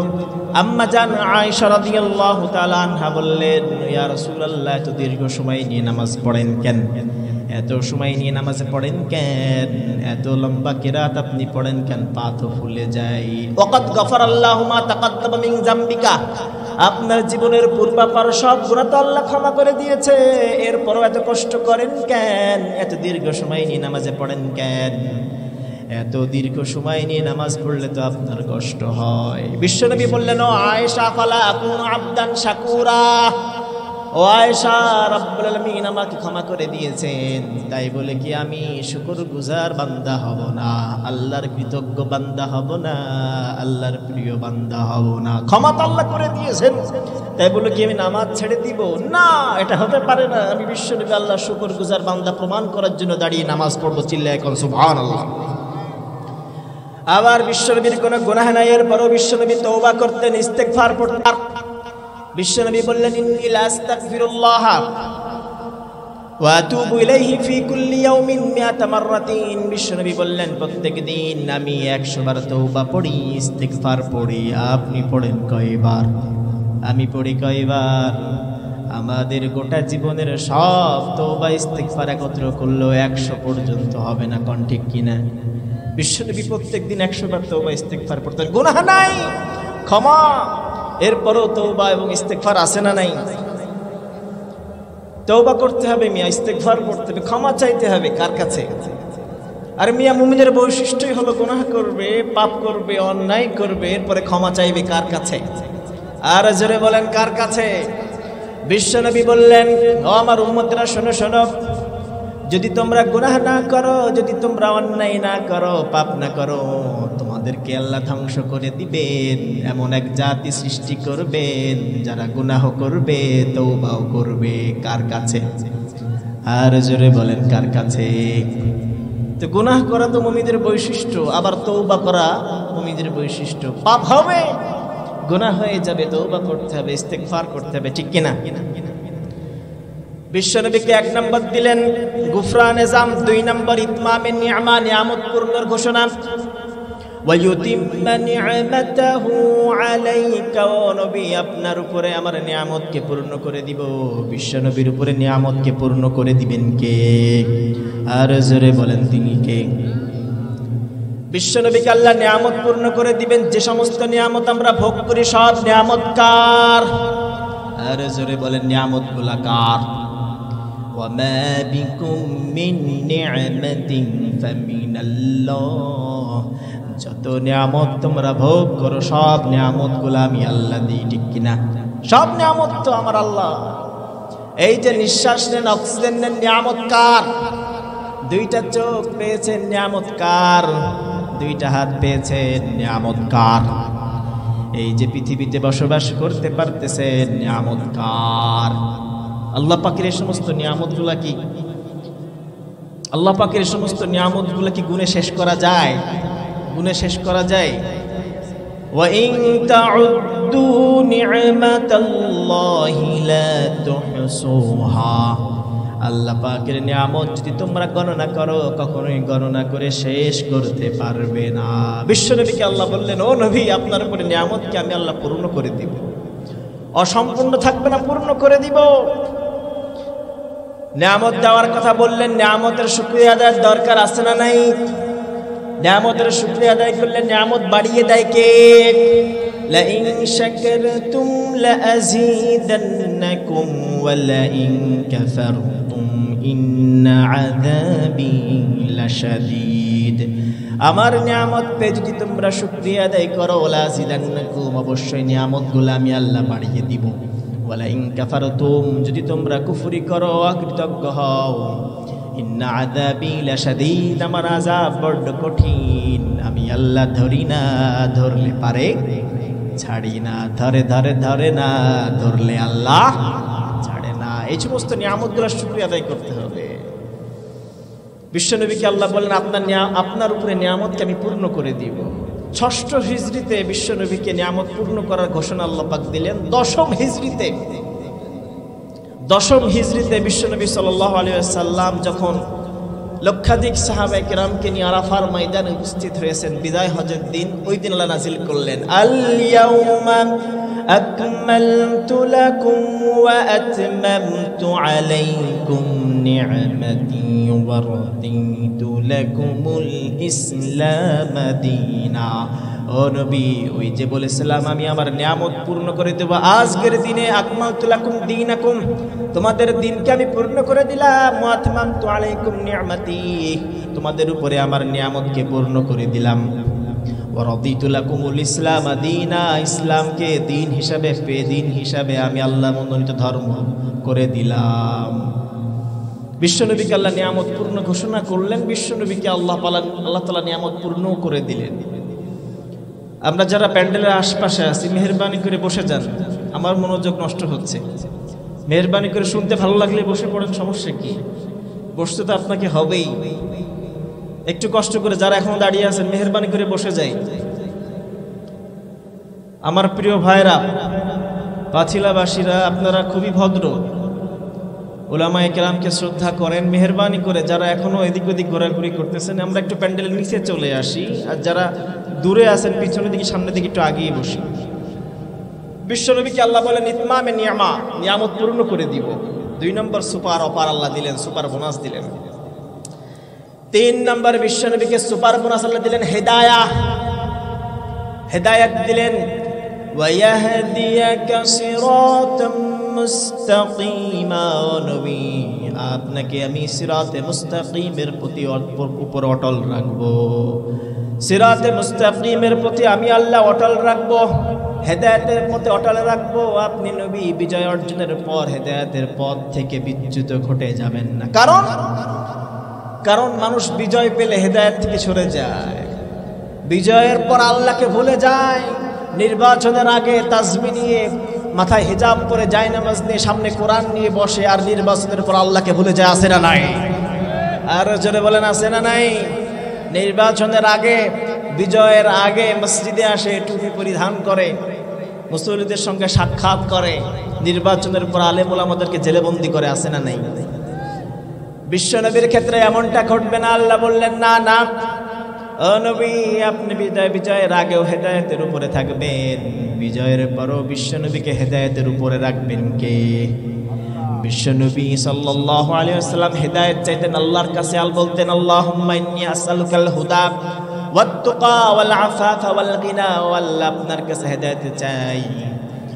আম্মা জান আয়েশা রাদিয়াল্লাহু তাআলা আনহা বললেন, ইয়া রাসূলুল্লাহ, এত দীর্ঘ সময় নিয়ে নামাজ পড়েন কেন? এত সময় নিয়ে নামাজ পড়েন কেন? এত লম্বা কিরাত আপনি পড়েন কেন? পা তো ফুলে যায়। ওয়াকাদ গফারাল্লাহু মা তাকাদ্দামা মিন যামবিকা, আপনার জীবনের পূর্বাপর সব গুনাহ তো আল্লাহ ক্ষমা করে দিয়েছে, এরপরও এত কষ্ট করেন কেন? এত দীর্ঘ সময় নিয়ে নামাজে পড়েন কেন? এত দীর্ঘ সময় নিয়ে নামাজ পড়লে তো আপনার কষ্ট হয়। বিশ্বনবী বললেন, ও আয়েশা, ফালা আকুনু আবদান শাকুরা। ও আয়েশা, রব্বুল আলামিন আমাকে ক্ষমা করে দিয়েছেন, তাই বলে কি আমি শুকরগুজার বান্দা হব না? আল্লাহর কৃতজ্ঞ বান্দা হব না? আল্লাহর প্রিয় বান্দা হব না? ক্ষমা তো আল্লাহ করে দিয়েছেন, তাই বলে কি আমি নামাজ ছেড়ে দিব? না, এটা হতে পারে না। আমি বিশ্বনবী আল্লাহর শুকরগুজার বান্দা প্রমাণ করার জন্য দাঁড়িয়ে নামাজ পড়বো। চিল্লায় এখন সুবহানাল্লাহ। আবার বিশ্বনবীর কোনো গুনাহ নাই, এরপরও বিশ্বনবী তওবা করতেন, ইস্তেগফার পড়তেন। বিশ্বনবী বললেন ইন্নী লা আস্তাগফিরুল্লাহ ওয়া আতুবু ইলাইহি ফি কুল্লি ইয়াউমিন মিআতা মাররাতিন। বিশ্বনবী বললেন প্রত্যেক দিন আমি 100 বার তওবা পড়ি, ইস্তেগফার পড়ি। আপনি পড়েন কয়বার? আমি পড়ি কয়বার? আমাদের গোটা জীবনের সব তওবা ইস্তেগফার একত্র করলেও 100 পর্যন্ত হবে না, কোন ঠিক কিনা? বিশ্বনবী প্রত্যেক দিন 100 বার তওবা ইস্তেগফার পড়তেন। গুনাহ নাই, ক্ষমা, এরপরও তওবা এবং ইস্তেগফার আছে না নাই? তওবা করতে হবে মিয়া, ইস্তেগফার করতে হবে, ক্ষমা চাইতে হবে। কার কাছে? আর মিয়া মুমিনের বৈশিষ্ট্যই হলো গুনাহ করবে, পাপ করবে, অন্যায় করবে, এরপরে ক্ষমা চাইবে। কার কাছে? আর জোরে বলেন কার কাছে? বিশ্বনবী বললেন ও আমার উম্মতরা শোনো শোনো, যদি তোমরা গুনাহ না করো, যদি তোমরা অন্যায় না করো, পাপ না করো, তোমাদেরকে আল্লাহ ধ্বংস করে দিবেন। এমন এক জাতি সৃষ্টি করবেন যারা গুনাহ করবে, তওবাও করবে। কার কাছে? আর জোরে বলেন কার কাছে? তো গুনাহ করা তো মুমিনদের বৈশিষ্ট্য, আবার তওবা করা মুমিনদের বৈশিষ্ট্য। পাপ হবে, গুনাহ হয়ে যাবে, তওবা করতে হবে, ইস্তেগফার করতে হবে, ঠিক কিনা? বিশ্বনবীকে 1 নম্বর দিলেন গুফরানে জাম, 2 নম্বর ইতমামে নি'মা, নিয়ামত পূর্ণের ঘোষণা। ওয়া ইউতিম্মা নি'মাতাহু আলাইকা, ও নবী আপনার উপরে আমার নিয়ামতকে পূর্ণ করে দিব। বিশ্বনবীর উপরে নিয়ামতকে পূর্ণ করে দিবেন কে? আর জোরে বলেন তিনি কে? বিশ্বনবীকে আল্লাহ নিয়ামত পূর্ণ করে দিবেন। যে সমস্ত নিয়ামত আমরা ভোগ করি সব নিয়ামত কার? আর জোরে বলেন নিয়ামতগুলা কার? ওয়ামা বিকুম মিন নি'মাতিন ফামিনাল্লাহ, যত নিয়ামত তোমরা ভোগ করো সব নিয়ামতগুলো আমি আল্লাহ দিই, ঠিক কিনা? সব নিয়ামত তো আমার আল্লাহ। এই যে নিঃশ্বাস নেন, অক্সিজেন নেন, নিয়ামত কার? 2টা চোখ পেয়েছেন, নিয়ামত কার? 2টা হাত পেয়েছেন, নিয়ামত কার? এই যে পৃথিবীতে বসবাস করতে পারতেছেন, নিয়ামত কার? আল্লাহ পাকের এই সমস্ত নিয়ামতগুলা কি, আল্লাহ পাকের এই সমস্ত নিয়ামতগুলা কি গুণে শেষ করা যায়? গুণে শেষ করা যায়? ওয়া ইন তাউদ্দু নি'মাতাল্লাহি লা তুহসুহা, আল্লাহ পাকের নিয়ামত যদি তোমরা গণনা করো কখনোই গণনা করে শেষ করতে পারবে না। বিশ্বনবীকে আল্লাহ বললেন ও নবী আপনার উপরে নিয়ামতকে আমি আল্লাহ পূর্ণ করে দিব, অসম্পূর্ণ থাকবে না, পূর্ণ করে দিব। নিয়ামত দেওয়ার কথা বললেন, নিয়ামতের শুকরিয়া আদায়ের দরকার আছে না নাই? নিয়ামতের শুকরিয়া আদায় করলে নিয়ামত বাড়িয়ে দেয় কে? লাইন শাকারতুম লাযীদান্নাকুম ওয়া লাইন কাফারতুম ইন্না আযাবি লাশাদীদ। আমার নিয়ামত পেয়ে যদি তোমরা শুকরিয়া আদায় করো, লাযীদান্নাকুম, অবশ্যই নিয়ামতগুলো আমি আল্লাহ বাড়িয়ে দিব। ওয়া লাইন কাফারতুম, যদি তোমরা কুফরি করো, অকৃতজ্ঞ হও, ইন্না আযাবি লাশাদীদ, আমার আযাব বড় কঠিন। আমি আল্লাহ ধরি না, ধরলে পারে ছাড়ি না, ধরে ধরে ধরে না, ধরলে আল্লাহ ছাড়ে না। এই সমস্ত নিয়ামতগুলো শুকরিয়া আদায় করতে হবে। বিশ্বনবীকে আল্লাহ বলেন আপনার উপরে নিয়ামতকে আমি পূর্ণ করে দিব। 6ষ্ঠ হিজরিতে বিশ্বনবীকে নিয়ামত পূর্ণ করার ঘোষণা আল্লাহ পাক দিলেন। 10ম হিজরিতে বিশ্বনবী সাল্লাল্লাহু আলাইহি ওয়াসাল্লাম যখন লক্ষাধিক সাহাবায়ে কেরামকে নিয়ে আরাফার ময়দানে উপস্থিত হয়েছেন বিদায় হজের দিন, ওই দিন আল্লাহ নাজিল করলেন আল ইয়াউমা আকমালতু লাকুম ওয়া আতমামতু আলাইকুম নি'মাতি ওয়া রাদিতু লাকুমুল ইসলাম দীনা। ও নবী, ওই যে বলেছিলাম আমি আমার নিয়ামত পূর্ণ করে দেব, আজকের দিনে আকমালতু লাকুম দীনাকুম, তোমাদের দিনকে আমি পূর্ণ করে দিলাম। ওয়া আতমামতু আলাইকুম নি'মাতি, তোমাদের উপরে আমার নিয়ামতকে পূর্ণ করে দিলাম। ওয়া রাদিতু লাকুমুল ইসলাম দীনা, ইসলামকে দিন হিসাবে আমি আল্লাহ মনোনীত ধর্ম করে দিলাম। বিশ্বনবীকে আল্লাহ নিয়ামত পূর্ণ ঘোষণা করলেন, বিশ্বনবীকে আল্লাহ তাআলা নিয়ামত পূর্ণ করে দিলেন। আমরা যারা প্যান্ডেলের আশপাশে আছি, মেহেরবানি করে বসে যান, আমার মনোযোগ নষ্ট হচ্ছে। মেহেরবানি করে শুনতে ভালো লাগলে বসে পড়েন, সমস্যা কি? বসতে তো আপনাকে হবেই। একটু কষ্ট করে যারা এখন দাঁড়িয়ে আছেন মেহেরবানি করে বসে যাই। আমার প্রিয় ভাইরা, পাথিলাবাসীরা, আপনারা খুবই ভদ্র, উলামায়ে কেরামকে শ্রদ্ধা করেন। মেহেরবানি করে যারা এখনো এদিক ওদিক ঘোরাঘুরি করতেছেন, আমরা একটু প্যান্ডেলের নিচে চলে আসি, আর যারা দূরে আছেন পিছনের দিকে সামনের দিকে একটু আগিয়ে বসি। বিশ্বনবীকে আল্লাহ বলেন ইতমামে নিয়ামা, নিয়ামত পূর্ণ করে দিব। 2 নম্বর সুপার অপার আল্লাহ দিলেন, সুপার বোনাস দিলেন। 3 নম্বর বিশ্বনবীকে সুপার বোনাস আল্লাহ দিলেন হেদায়াহ, হেদায়াত দিলেন। ওয়ায়াহদিয়াকা সিরাতাম মুস্তাকিমা, নবী আপনাকে আমি সিরাতে মুস্তাকিমের উপর অটল রাখবো। সিরাতে মুস্তাকিমের প্রতি আমি আল্লাহ অটল রাখবো, হেদায়েতের পথে অটল রাখবো। আপনি নবী বিজয় অর্জনের পর হেদায়েতের পথ থেকে বিচ্যুত ঘটে যাবেন না। কারণ মানুষ বিজয় পেলে হেদায়েত থেকে সরে যায়, বিজয়ের পর আল্লাহকে ভুলে যায়। নির্বাচনের আগে তাসবিহ নিয়ে মাথায় হিজাব পরে জায়নামাজ নিয়ে সামনে কোরআন নিয়ে বসে, আর নির্বাচনের পর আল্লাহকে ভুলে যায়। আছে না নাই? আর জোরে বলেন আছে না নাই? নির্বাচনের আগে, বিজয়ের আগে মসজিদে আসে, টুপি পরিধান করে, মুসল্লিদের সঙ্গে সাক্ষাৎ করে, নির্বাচনের পর আলেম ওলামাদেরকে জেলেবন্দি করে। আছে না নাই? বিশ্বনবীর ক্ষেত্রে এমনটা ঘটবে না। আল্লাহ বললেন না না, ও নবী আপনি বিজয়ের আগেও হেদায়েতের উপরে থাকবেন, বিজয়ের পরও বিশ্বনবীকে হেদায়েতের উপরে রাখবেন কে? বিশ্বনবী সাল্লাল্লাহু আলাইহি ওয়াসাল্লাম হেদায়েত চাইতেন আল্লাহর কাছে। আল বলতেন আল্লাহুম্মা ইন্নী আসআলুকাল হুদা ওয়াত তুকা ওয়াল আফাফা ওয়াল গিনা। আল্লাহ আপনার কাছে হেদায়েত চাই,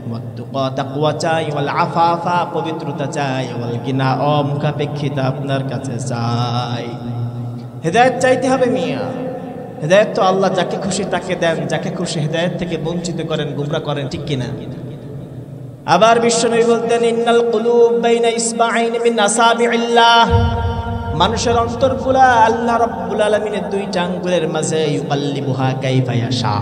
ওয়াত তুকা তাকওয়া চাই, ওয়াল আফাফা পবিত্রতা চাই, ওয়াল গিনা অমুখাপেক্ষিতা আপনার কাছে চাই। হেদায়েত চাইতে হবে মিয়া। হেদায়েত তো আল্লাহ যাকে খুশি তাকে দেন, যাকে খুশি হেদায়েত থেকে বঞ্চিত করেন, গুমরা করেন, ঠিক কিনা? আবার বিশ্বনবী বলতেন ইন্নাল কুলুব বাইনা ইসবাঈন মিন আসাবিইল্লাহ, মানুষের অন্তরগুলা আল্লাহ রাব্বুল আলামিনের 2টা আঙ্গুলের মাঝে, ইউকাল্লিবুহা কাইফা ইয়াশা,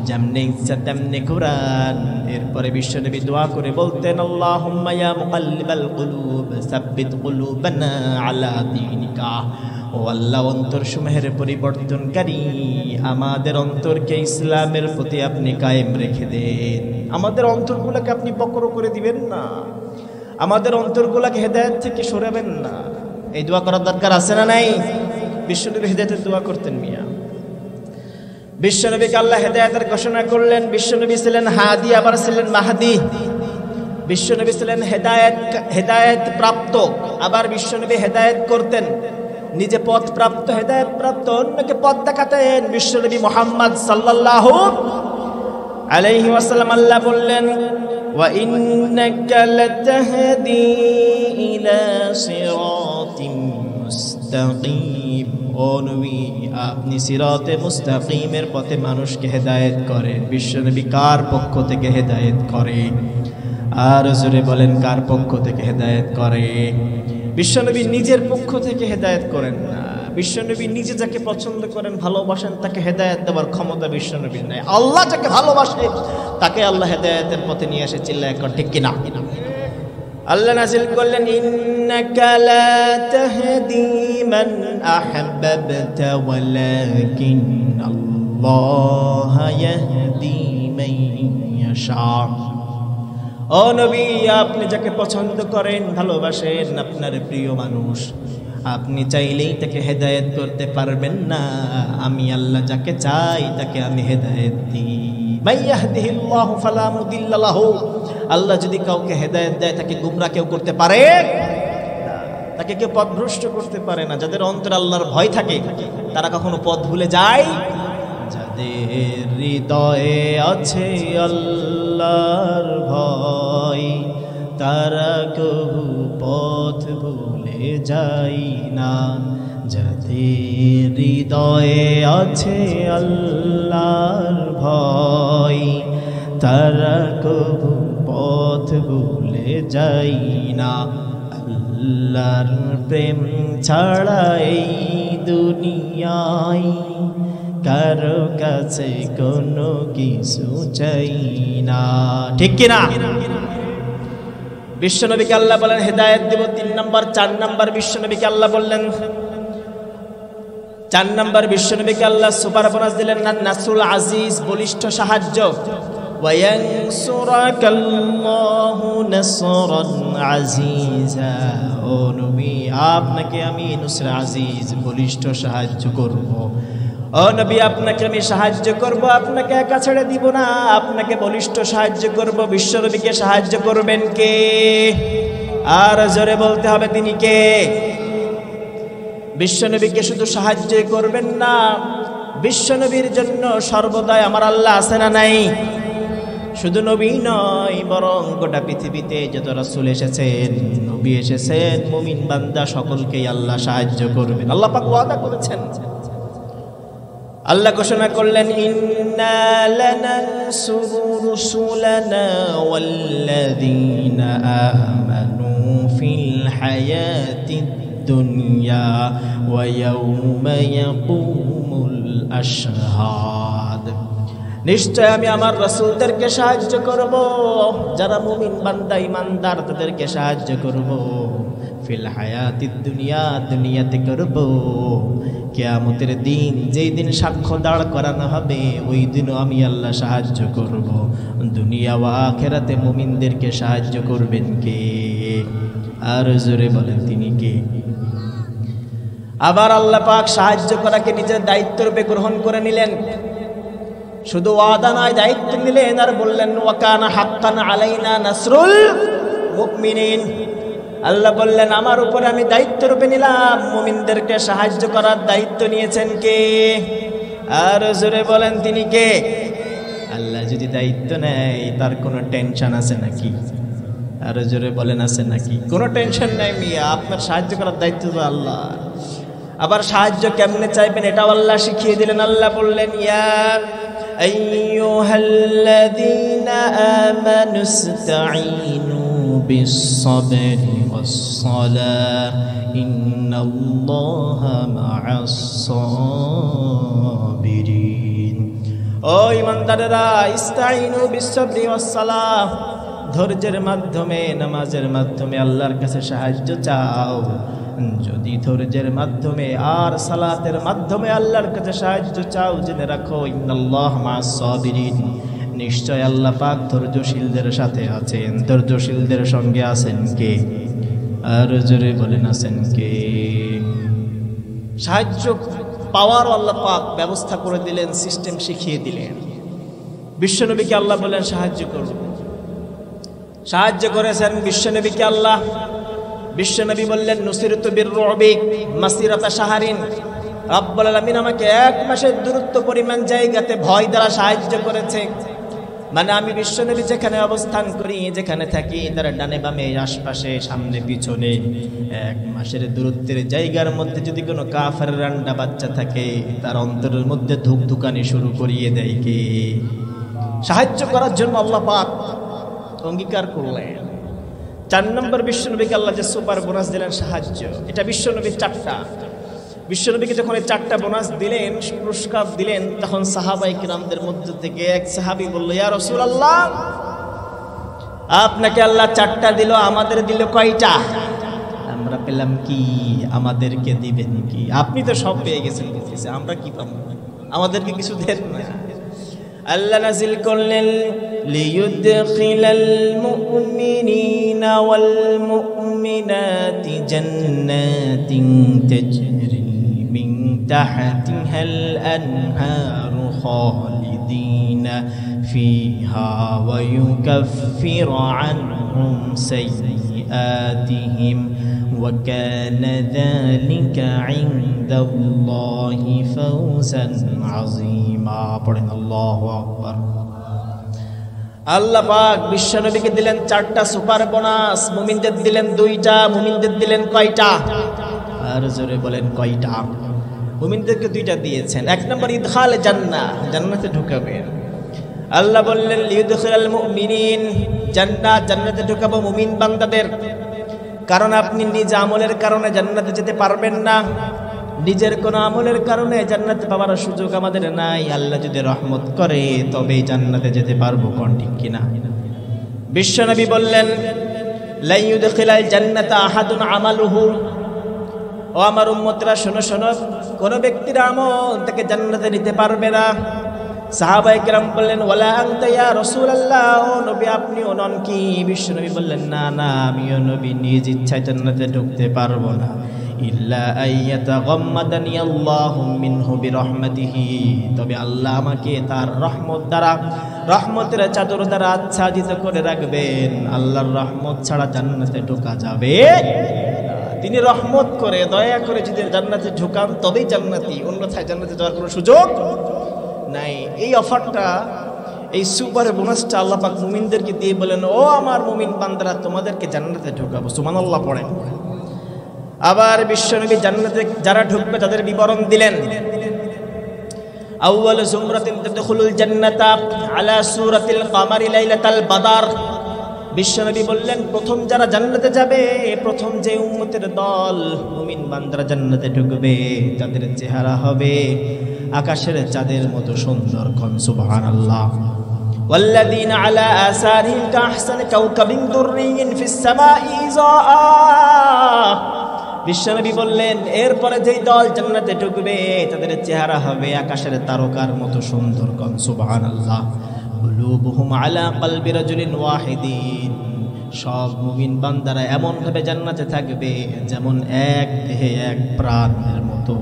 যেমনি ইচ্ছা তেমনি ঘোরান। এরপরে বিশ্বনবী দোয়া করে বলতেন আল্লাহুম্মা ইয়া মুকাল্লিবাল কুলুব সাব্বিত কুলুবানা আলা দীনিকা। ও আল্লাহ অন্তরসমূহের পরিবর্তনকারী, আমাদের অন্তরকে ইসলামের প্রতি আপনি কায়েম রেখে দেন। আমাদের অন্তরগুলোকে আপনি বক্র করে দিবেন না, আমাদের অন্তরগুলোকে হেদায়েত থেকে সরাবেন না। এই দোয়া করার দরকার আছে না নাই? বিশ্বনবী হেদায়েতের দোয়া করতেন মিয়া। বিশ্বনবীকে আল্লাহ হেদায়েতের ঘোষণা করলেন। বিশ্বনবী ছিলেন হাদি, আবার ছিলেন মাহদি। বিশ্বনবী ছিলেন হেদায়েত প্রাপ্ত, আবার বিশ্বনবী হেদায়েত করতেন, নিজে পথ প্রাপ্ত, হেদায়েত প্রাপ্ত, অন্যকে পথ দেখাতেন। বিশ্বনবী মুহাম্মদ সাল্লাল্লাহু আলাইহি ওয়াসাল্লাম আল্লাহ বললেন ওয়া ইন্নাকা লাতাহদি ইলা সিরাতিম মুস্তাকিম, ও নবী আপনি সিরাতে মুস্তাকিমের পথে মানুষকে হেদায়েত করেন। বিশ্বনবী কার পক্ষ থেকে হেদায়েত করে? আর জোরে বলেন কার পক্ষ থেকে হেদায়েত করে? বিশ্বনবী নিজের পক্ষ থেকে হেদায়েত করেন না। বিশ্বনবী নিজে যাকে পছন্দ করেন, ভালোবাসেন, তাকে হেদায়েত দেওয়ার ক্ষমতা বিশ্বনবীর নাই। আল্লাহ যাকে ভালোবাসে তাকে আল্লাহ হেদায়েতের পথে নিয়ে এসে চিল্লায় এখন, ঠিক কিনা? আল্লাহ নাযিল করলেন ইন্নাকা লা তাহদি মান আহাব্বাতা ওয়ালাকিন আল্লাহ ইয়াহদি মান ইয়াশা। ও নবী আপনি যাকে পছন্দ করেন, ভালোবাসেন, আপনার প্রিয় মানুষ, আপনি চাইলেই তাকে হেদায়েত করতে পারবেন না। আমি আল্লাহ যাকে চাই তাকে আমি হেদায়েত দিই। মাইয়াহদিহিল্লাহু ফালা মুদিল্লা লাহু, আল্লাহ যদি কাউকে হেদায়েত দেয় তাকে গুমরা কেউ করতে পারে না, তাকে কেউ পথভ্রষ্ট করতে পারে না। যাদের অন্তরে আল্লাহর ভয় থাকে তারা কখনো পথ ভুলে যায়। যাদের হৃদয়ে আছে আল্লাহর ভয় তারা কবু পথ ভুলে যায় না। যাদের হৃদয়ে আছে আল্লাহর ভয় তারা কবু পথ ভুলে যায় না। আল্লাহর প্রেম ছাড়া এই দুনিয়ায় কারো কাছে কোনো কিছু চাই না, ঠিক কিনা? বিশ্বনবীকে আল্লাহ বলেন হেদায়েত দেব 3 নম্বর। 4 নম্বর বিশ্বনবীকে আল্লাহ বললেন, 4 নম্বর বিশ্বনবীকে আল্লাহ সুপার বোনাস দিলেন না নাসরুল আজিজ, বলিষ্ঠ সাহায্য। ওয়ায়ানসুরাকাল্লাহু নাসরান আজিজা, ও নবী আপনাকে আমি নুসরা আজিজ, বলিষ্ঠ সাহায্য করব। ও নবী আপনাকে আমি সাহায্য করব, আপনাকে একা ছেড়ে দিব না, আপনাকে বলিষ্ঠ সাহায্য করব। বিশ্বনবীকে সাহায্য করবেন কে? আর জোরে বলতে হবে তিনি কে? বিশ্বনবীকে শুধু সাহায্যই করবেন না, বিশ্বনবীর জন্য সর্বদাই আমার আল্লাহ আছে না নাই? শুধু নবী নয়, বরং গোটা পৃথিবীতে যত রাসূল এসেছেন, নবী এসেছেন, মুমিন বান্দা সকলকেই আল্লাহ সাহায্য করবেন। আল্লাহ পাক ওয়াদা করেছেন। আল্লাহ ঘোষণা করলেন, ইন্না লানানসুরু রুসুলানা ওয়াল্লাযীনা আমানু ফিল হায়াতিদ দুনিয়া ওয়া ইয়াউমা ইয়াকুমুল আশহাদ। নিশ্চয় আমি আমার রাসূলদেরকে সাহায্য করব, যারা মুমিন বান্দা ঈমানদার তাদেরকে সাহায্য করব। ফিল হায়াতিদ দুনিয়া, দুনিয়াতে করব। কিয়ামতের দিন, যেই দিন সাক্ষ্য দাঁড় করানো হবে, ওই দিনও আমি আল্লাহ সাহায্য করব। দুনিয়া ও আখিরাতে মুমিনদেরকে সাহায্য করবেন কে? আর জোরে বলেন তিনি কে? আবার আল্লাহ পাক সাহায্য করাকে নিজের দায়িত্বরূপে গ্রহণ করে নিলেন। শুধু ওয়াদা নয়, দায়িত্ব নিলেন আর বললেন, ওয়া কানা হাক্কান আলাইনা নাসরুল মুমিনিন। আল্লাহ বললেন, আমার উপরে আমি দায়িত্ব রূপে নিলাম, মুমিনদেরকে সাহায্য করার দায়িত্ব নিয়েছেন কে? আর জোরে বলেন তিনি কে? আল্লাহ যদি দায়িত্ব নেয়, তার কোনো টেনশন আছে নাকি? আর জোরে বলেন আছে নাকি? কোনো টেনশন নাই মিয়া, আপনার সাহায্য করার দায়িত্ব তো আল্লাহ। আবার সাহায্য কেমনে চাইবেন এটাও আল্লাহ শিখিয়ে দিলেন। আল্লাহ বললেন, ইয়া আইয়ুহাল্লাযীনা আমানুস্তাঈনু বিস-সাবরি ওয়াস-সালাহ ইন্নাল্লাহা মা'আস-সাবিরিন। ও ঈমানদারেরা, ইস্তাঈনু বিস-সাবরি ওয়াস-সালাহ, ধৈর্যের মাধ্যমে, নামাজের মাধ্যমে আল্লাহর কাছে সাহায্য চাও। যদি ধৈর্যের মাধ্যমে আর সালাতের মাধ্যমে আল্লাহর কাছে সাহায্য চাও, জেনে রাখো ইন্নাল্লাহা মা'আস-সাবিরিন, নিশ্চয় আল্লাহ পাক ধৈর্যশীলদের সাথে আছেন। ধৈর্যশীলদের সঙ্গে আছেন কে? আর জোরে বলেন আছেন কে? সাহায্য পাওয়ার আল্লাহ পাক ব্যবস্থা করে দিলেন, সিস্টেম শিখিয়ে দিলেন। বিশ্বনবীকে আল্লাহ বলেন সাহায্য করুন। সাহায্য করেছেন বিশ্বনবীকে আল্লাহ। বিশ্বনবী বললেন, নুসিরতু বির-রু'বি মাসিরাতা শাহরিন, রব্বুল আলামিন আমাকে 1 মাসের দূরত্ব পরিমাণ জায়গাতে ভয় দ্বারা সাহায্য করেছে। মানে আমি বিশ্বনবী যেখানে অবস্থান করি, যেখানে থাকি, তার ডানে বামে আশপাশে সামনে পিছনে 1 মাসের দূরত্বের জায়গার মধ্যে যদি কোনো কাফের রান্ডা বাচ্চা থাকে, তার অন্তরের মধ্যে ধুকধুকানি শুরু করিয়ে দেয় কে? সাহায্য করার জন্য আল্লাহ পাক অঙ্গীকার করলেন। 4 নম্বর বিশ্বনবীকে আল্লাহ যে সুপার বোনাস দিলেন সাহায্য, এটা বিশ্বনবীর 4টা। বিশ্বনবীকে যখন এই 4টা বোনাস দিলেন, পুরস্কার দিলেন, তখন সাহাবায়ে কিরামদের মধ্য থেকে এক সাহাবী বলল, ইয়া রাসূলুল্লাহ, আপনাকে আল্লাহ 4টা দিল, আমাদের দিল কয়টা? আমরা পেলাম কি? আমাদেরকে দিবেন কি? আপনি তো সব পেয়ে গেছেন, বলতেছে আমরা কি পাবো? আমাদেরকে কিছু দেন না। আল্লাহ নাজিল করলেন, লিয়ুদখিলাল মুমিনিনা ওয়াল মুমিনাতি জান্নাতিন তাজরি মিন তাহতিহাল আনহারু খালিদিনা ফিহা ওয়া ইউকাফফিরু আনহুম সাইয়্যাতিহিম ওয়া কানা যালিকা ইনদাল্লাহি ফাওজান আযীমা। পড়েন আল্লাহু আকবার। আল্লাহ পাক বিশ্বনবীকে দিলেন 4টা সুপার বোনাস, মুমিনদের দিলেন 2টা। মুমিনদের দিলেন কয়টা? আর জোরে বলেন কয়টা? মুমিনদেরকে 2টা দিয়েছেন। 1 নম্বর ইদখাল জান্নাহ, জান্নাতে ঢুকাবেন। আল্লাহ বললেন, লিয়ুদখিলাল মুমিনিন, জান্নাত, জান্নাতে ঢুকাবো মুমিন বান্দাদের। কারণ আপনি নিজ আমলের কারণে জান্নাতে যেতে পারবেন না, নিজের কোন আমলের কারণে জান্নাতে পাওয়ার সুযোগ আমাদের নাই। আল্লাহ যদি রহমত করে তবেই জান্নাতে যেতে পারবো, কোন ঠিক কিনা? বিশ্বনবী বললেন, লা ইউদখিলাল জান্নাতা আহাদুন আমালুহু ও আমার উম্মতরা শোনো শোনো, কোন ব্যক্তির আমল তাকে জান্নাতে নিতে পারবে না। সাহাবায়ে কেরাম বললেন, ওয়ালা আনতা ইয়া রাসূলুল্লাহ, ও নবী আপনিও নন কি? বিশ্বনবী বললেন, না না, আমিও নবী নিজ ইচ্ছায় জান্নাতে ঢুকতে পারবো না। ইল্লা আইয়াতাগাম্মাদানি আল্লাহু মিনহু বিরহমাতিহি, তবে আল্লাহ আমাকে তার রহমত দ্বারা, রহমতের চাদর দ্বারা আচ্ছাদিত করে রাখবেন। আল্লাহর রহমত ছাড়া জান্নাতে ঢোকা যাবে না। তিনি রহমত করে দয়া করে যদি জান্নাতে ঢোকান তবেই জান্নাতি, অন্যথায় জান্নাতে যাওয়ার কোনো সুযোগ নাই। এই অফারটা, এই সুপার বোনাসটা আল্লাহ পাক মুমিনদেরকে দিয়ে বলেন, ও আমার মুমিন বান্দারা, তোমাদেরকে জান্নাতে ঢোকাবো। সুবহানাল্লাহ পড়েন। আবার বিশ্বনবী জান্নাতে যারা ঢুকবে তাদের বিবরণ দিলেন। আউয়াল জুমরাতিন তাদখুলুল জান্নাতা আলা সূরাতিল কামারি লাইলাতাল বাদর। বিশ্বনবী বললেন, প্রথম যারা জান্নাতে যাবে, প্রথম যে উম্মতের দল মুমিন বান্দারা জান্নাতে ঢুকবে, তাদের চেহারা হবে আকাশের চাঁদের মতো সুন্দর। কোন সুবহানাল্লাহ। ওয়াল্লাযীনা আলা আসারিহিম কাহসানি কাওকাবিন দুররিয়্যিন ফিস সামাই ইযাআ। বিশ্বনবী বললেন, এরপরে যেই দল জান্নাতে ঢুকবে তাদের চেহারা হবে আকাশের তারকার মতো সুন্দর। কোন সুবহানাল্লাহ। কুলুবুহুম আলা কলবি রাজুলিন ওয়াহিদিন। সব মুমিন বান্দারা এমন ভাবে জান্নাতে থাকবে যেমন এক দেহে এক প্রাণের মতো।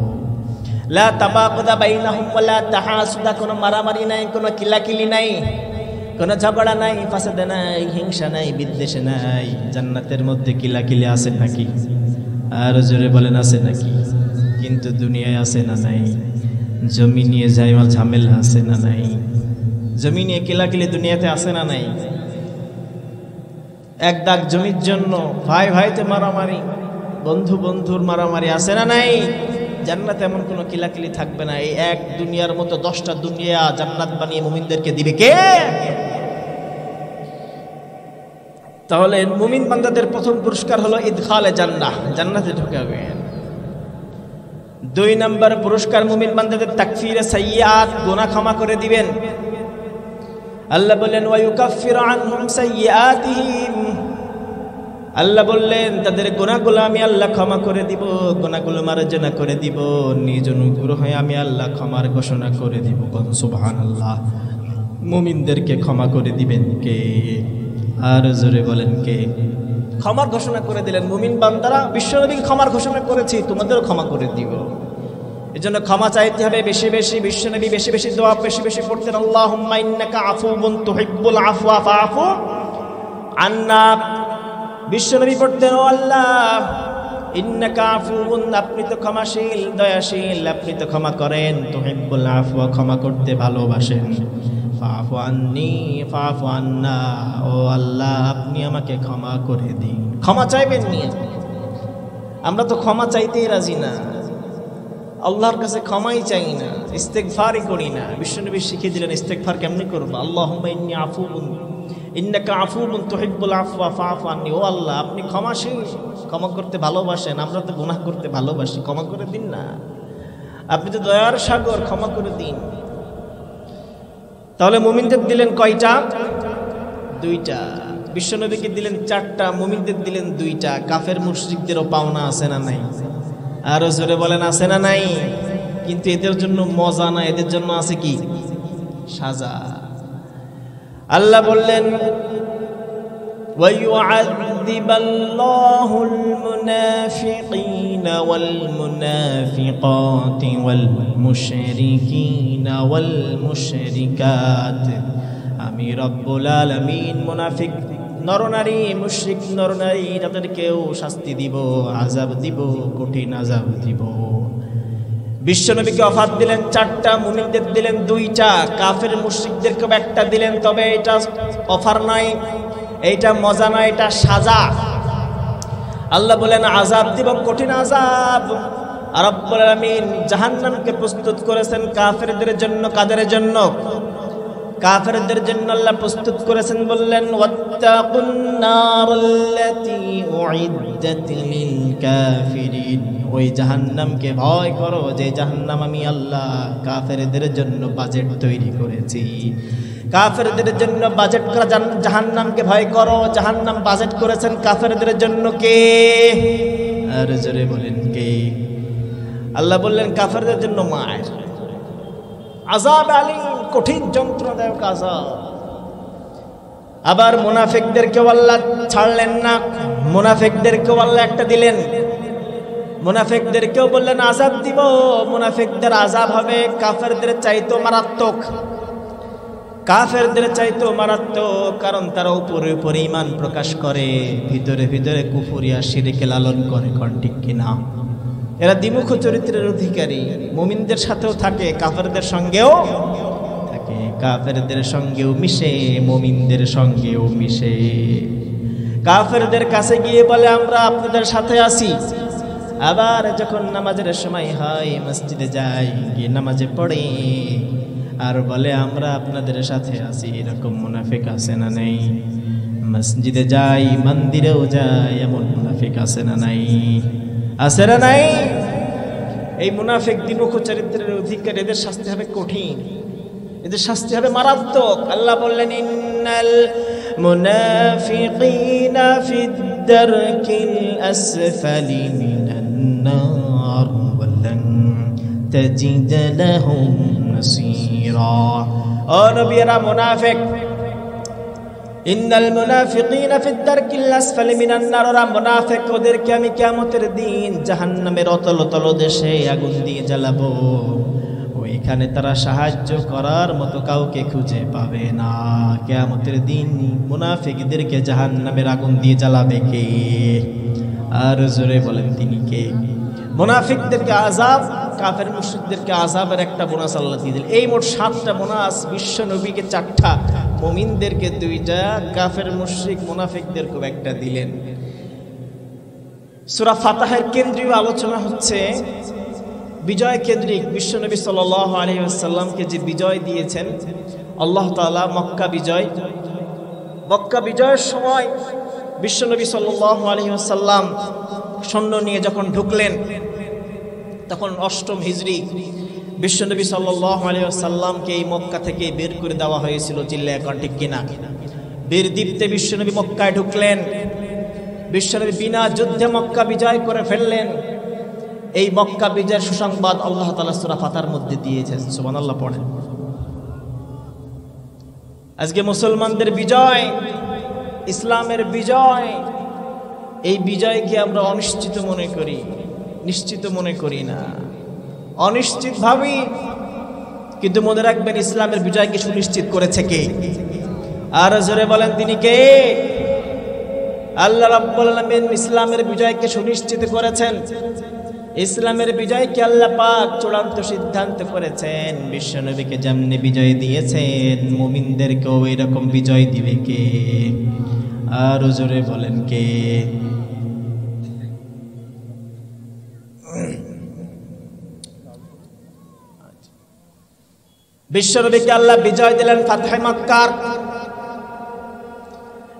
লা তাবাগুদা বাইনাহুম ওয়ালা তাহাসুদা, কোনো মারামারি নাই, কোনো কিলাকিলি নাই, কোনো ঝগড়া নাই, ফাসাদ নাই, হিংসা নাই, বিদ্বেষ নাই। জান্নাতের মধ্যে কিলাকিলি আছে নাকি? আর জোরে বলেন, আছে নাকি? কিন্তু দুনিয়ায় আছে না নাই? জমি নিয়ে জাইমাল ঝামেলা আছে না নাই? জমি নিয়ে কিলাকিলি দুনিয়াতে আছে না নাই? এক দাগ জমির জন্য ভাই ভাইতে মারামারি, বন্ধু বন্ধুর মারামারি আছে না নাই? জান্নাতে এমন কোনো কিলাকিলি থাকবে না। এই এক দুনিয়ার মতো 10টা দুনিয়া জান্নাত বানিয়ে মুমিনদেরকে দিবে কে? তাহলে মুমিন বান্দাদের প্রথম পুরস্কার হলো ইদখালে জান্নাহ, জান্নাতে ঢুকাবে। 2 নম্বর পুরস্কার মুমিন বান্দাদের তাকফিরে সাইয়্যাত, গুনাহ ক্ষমা করে দিবেন। আল্লাহ বললেন, ওয়া ইউকাফিরু আনহুম সাইয়্যাতিহিম। আল্লাহ বললেন, তাদের গুনাহগুলো আমি আল্লাহ ক্ষমা করে দিব, গুনাহগুলো মার্জনা করে দিব, নিজ অনুগ্রহে আমি আল্লাহ ক্ষমার ঘোষণা করে দিব। সুবহানাল্লাহ। মুমিনদেরকে ক্ষমা করে দিবেন কে? আর জোরে বলেন কে? ক্ষমার ঘোষণা করে দিলেন মুমিন বান্দারা। বিশ্বনবীকে ক্ষমার ঘোষণা করেছি, তোমাদেরও ক্ষমা করে দিব। এজন্য ক্ষমা চাইতে হবে বেশি বেশি। বিশ্বনবী বেশি বেশি দোয়া বেশি বেশি পড়তেন, আল্লাহুম্মা ইন্নাকা আফুউন তুহিব্বুল আফওয়া ফাআফু আন্না। বিশ্বনবী পড়তেন, ও আল্লাহ, ইন্নাকা আফুউন, আপনি তো ক্ষমাশীল, দয়াশীল, আপনি তো ক্ষমা করেন, তুহিব্বুল আফওয়া, ক্ষমা করতে ভালোবাসেন, ফাআফু আন্নি ফাআফু আন্না, ও আল্লাহ আপনি আমাকে ক্ষমা করে দিন। ক্ষমা চাইবেন নিয়ে, আমরা তো ক্ষমা চাইতেই রাজি না, আল্লাহর কাছে ক্ষমাই চাই না, ইস্তেগফারই করি না। বিশ্বনবী শিখিয়ে দিলেন ইস্তেগফার কেমনে করবো। আল্লাহুম্মা ইন্নী আফুউন ইন্নাকা আফুউন তুহিব্বুল আফওয়া ফাআফু আন্নি, ও আল্লাহ আপনি ক্ষমাশীল, ক্ষমা করতে ভালোবাসেন, আমরা তো গুনাহ করতে ভালোবাসি, ক্ষমা করে দিন না। আপনি তো দয়ার সাগর, ক্ষমা করে দিন। তাহলে মুমিনদের দিলেন কয়টা? 2টা। বিশ্বনবীকে দিলেন 4টা, মুমিনদের দিলেন 2টা। কাফের মুশরিকদেরও পাওনা আছে না নাই? আরো জোরে বলেন, আছে না নাই? কিন্তু এদের জন্য মজা না, এদের জন্য আছে কি? সাজা। আল্লাহ বললেন, وَيُعَذِّبَ اللَّهُ الْمُنَافِقِينَ وَالْمُنَافِقَاتِ وَالْمُشْرِكِينَ وَالْمُشْرِكَاتِ। আমি রব্বুল আলামিন মুনাফিক নরনারী, মুশরিক নরনারী, তাদেরকেও শাস্তি দিব, আযাব দিব, কঠিন আযাব দিব। বিশ্বনবীকে অফার দিলেন 4টা, মুমিনদের দিলেন 2টা, কাফের মুশরিকদেরকে 1টা দিলেন। তবে এটা অফার নাই, এইটা মজা নয়, এটা সাজা। আল্লাহ বলেন আযাব দিব, কঠিন আযাব। আর রব্বুল আলামিন জাহান্নামকে প্রস্তুত করেছেন কাফেরদের জন্য। কাদের জন্য? কাফেরদের জন্য আল্লাহ প্রস্তুত করেছেন। বললেন, ওয়াত্তাকুন নারাল্লাতী উইদ্দাত লিল কাফিরিন, ওই জাহান্নামকে ভয় করো যে জাহান্নাম আমি আল্লাহ কাফেরদের জন্য বাজেট তৈরি করেছি। কাফেরদের জন্য বাজেট করা জাহান্নামকে ভয় করো। জাহান্নাম বাজেট করেছেন কাফেরদের জন্য কে? আর জোরে বলেন কে? আল্লাহ বললেন কাফেরদের জন্য মায়ের আযাব আলীম, কঠিন যন্ত্রণাদায়ক আযাব। আবার মুনাফিকদেরকেও আল্লাহ ছাড়লেন না, মুনাফিকদেরকেও আল্লাহ একটা দিলেন। মুনাফিকদেরকেও বললেন আযাব দিব। মুনাফিকদের আযাব হবে কাফেরদের চাইতো মারাত্মক, কাফেরদের চাইতো মারাত্মক, কারণ তারা উপরে উপরে ঈমান প্রকাশ করে, ভিতরে ভিতরে কুফরিয়া শিরকে লালন করে। কোন ঠিক কিনা? এরা দ্বিমুখ চরিত্রের অধিকারী, মুমিনদের সাথেও থাকে, কাফেরদের সঙ্গেও থাকে, কাফেরদের সঙ্গেও মিশে, মুমিনদের সঙ্গেও মিশে। কাফেরদের কাছে গিয়ে বলে আমরা আপনাদের সাথে আছি, আবার যখন নামাজের সময় হয় মসজিদে যাই, গিয়ে নামাজে পড়ে আর বলে আমরা আপনাদের সাথে আছি। এরকম মুনাফিক আছে না নেই? মসজিদে যাই, মন্দিরেও যাই, এমন মুনাফিক আছে না নাই? আছে না নাই? এই মুনাফিক দ্বিমুখ চরিত্রের অধিকারী, এদের শাস্তি হবে কঠিন, এদের শাস্তি হবে মারাত্মক। আল্লাহ বললেন ইন্নাল মুনাফিকিনা ফিদ দারকিল আসফালি মিনান নার ওয়ালান তাজিদ লাহুম নাসীরা। ও নবীরা, মুনাফিক, ইন্নাল মুনাফিকিনা ফিদ দারকিল আসফালি মিনান নার, ওরা মুনাফিক, ওদেরকে আমি কিয়ামতের দিন জাহান্নামের অতলতল দেশে আগুন দিয়ে জ্বালাবো। ওইখানে তারা সাহায্য করার মতো কাউকে খুঁজে পাবে না। কিয়ামতের দিন মুনাফিকদেরকে জাহান্নামের আগুন দিয়ে জ্বালাবে কে? আর জোরে বলেন তিনি কে? মুনাফিকদেরকে আযাব, কাফের মুশরিকদেরকে আযাবের একটা বোনাস আল্লাহ দিয়ে দিলেন। এই মোট 7টা বোনাস, বিশ্ব নবীকে 4টা, মুমিনদেরকে 2টা, কাফের মুশরিক মুনাফিকদেরকে একটা দিলেন। সূরা ফাতিহার কেন্দ্রীয় আলোচনা হচ্ছে বিজয় কেন্দ্রিক। বিশ্বনবী সাল্লাল্লাহু আলাইহি ওয়াসাল্লামকে যে বিজয় দিয়েছেন আল্লাহ তাআলা, মক্কা বিজয়। মক্কা বিজয়ের সময় বিশ্বনবী সাল্লাল্লাহু আলাইহি ওয়াসাল্লাম সৈন্য নিয়ে যখন ঢুকলেন, তখন 8ম হিজরি বিশ্বনবী সাল্লাল্লাহু আলাইহি ওয়াসাল্লামকে এই মক্কা থেকে বের করে দেওয়া হয়েছিল। চিল্লায় এখন ঠিক কিনা? বীর দীপ্তে বিশ্বনবী মক্কায় ঢুকলেন, বিশ্বনবী বিনা যুদ্ধে মক্কা বিজয় করে ফেললেন। এই মক্কা বিজয়ের সুসংবাদ আল্লাহ তাআলা সূরা ফাতিহার মধ্যে দিয়েছেন। সুবহানাল্লাহ পড়েন। আজকে মুসলমানদের বিজয়, ইসলামের বিজয়, এই বিজয়কে আমরা অনিশ্চিত মনে করি, নিশ্চিত মনে করি না, অনিশ্চিত ভাবি। কিন্তু মনে রাখবেন ইসলামের বিজয়কে সুনিশ্চিত করেছে কে? আর জোরে বলেন তিনি কে? আল্লাহ রাব্বুল আলামিন ইসলামের বিজয়কে সুনিশ্চিত করেছেন। ইসলামের বিজয়কে আল্লাহ পাক চূড়ান্ত সিদ্ধান্ত করেছেন। বিশ্বনবীকে যেমনি বিজয় দিয়েছেন, মুমিনদেরকেও এরকম বিজয় দিবে কে? আর জোরে বলেন কে? বিশ্বনবীকে আল্লাহ বিজয় দিলেন ফাতহে মক্কার।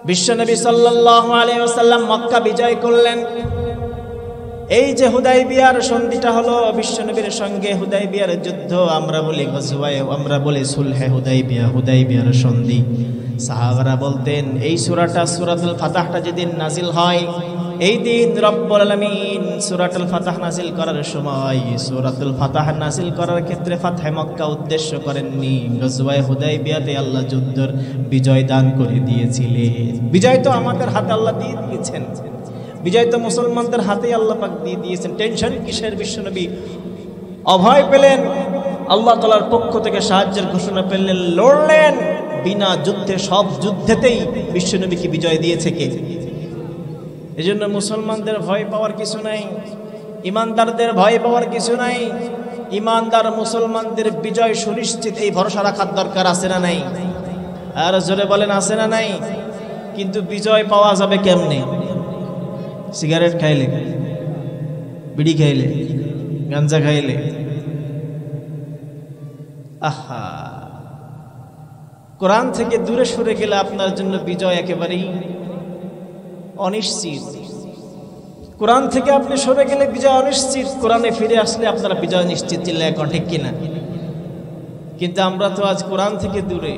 বিশ্বনবী সাল্লাল্লাহু আলাইহি ওয়াসাল্লাম মক্কা বিজয় করলেন। এই যে হুদাইবিয়ার সন্ধিটা হলো বিশ্বনবীর সঙ্গে, হুদাইবিয়ার যুদ্ধ আমরা বলি গজওয়ায়ে, আমরা বলি সুলহে হুদাইবিয়া, হুদাইবিয়ার সন্ধি। সাহাবারা বলতেন এই সূরাটা, সূরাতুল ফাতহটা যেদিন নাজিল হয়, এই দিন রব্বুল আলামিন সূরাতুল ফাতহ নাজিল করার সময় সূরাতুল ফাতহ নাজিল করার ক্ষেত্রে ফাতহে মক্কা উদ্দেশ্য করেননি, গজওয়ায়ে হুদাইবিয়াতে আল্লাহ যুদ্ধের বিজয় দান করে দিয়েছিলেন। বিজয় তো আমাদের হাতে আল্লাহ দিয়ে দিয়েছেন, বিজয় তো মুসলমানদের হাতেই আল্লাহ পাক দিয়ে দিয়েছেন। টেনশন কিসের? বিশ্বনবী অভয় পেলেন, আল্লাহ তাআলার পক্ষ থেকে সাহায্যের ঘোষণা পেলেন, লড়লেন বিনা যুদ্ধে। সব যুদ্ধেতেই বিশ্বনবীকে বিজয় দিয়েছে কে? এজন্য মুসলমানদের ভয় পাওয়ার কিছু নাই, ইমানদারদের ভয় পাওয়ার কিছু নাই। ইমানদার মুসলমানদের বিজয় সুনিশ্চিত, এই ভরসা রাখার দরকার আছে না নাই? আর জোরে বলেন আছে না নাই? কিন্তু বিজয় পাওয়া যাবে কেমনে? সিগারেট খাইলে, বিড়ি খাইলে, গাঞ্জা খাইলে? আহা, কোরআন থেকে দূরে সরে গেলে আপনার জন্য বিজয় একেবারেই অনিশ্চিত। কোরআন থেকে আপনি সরে গেলে বিজয় অনিশ্চিত, কোরআনে ফিরে আসলে আপনারা বিজয় নিশ্চিত। চিল্লায় এখন ঠিক কিনা? কিন্তু আমরা তো আজ কোরআন থেকে দূরে,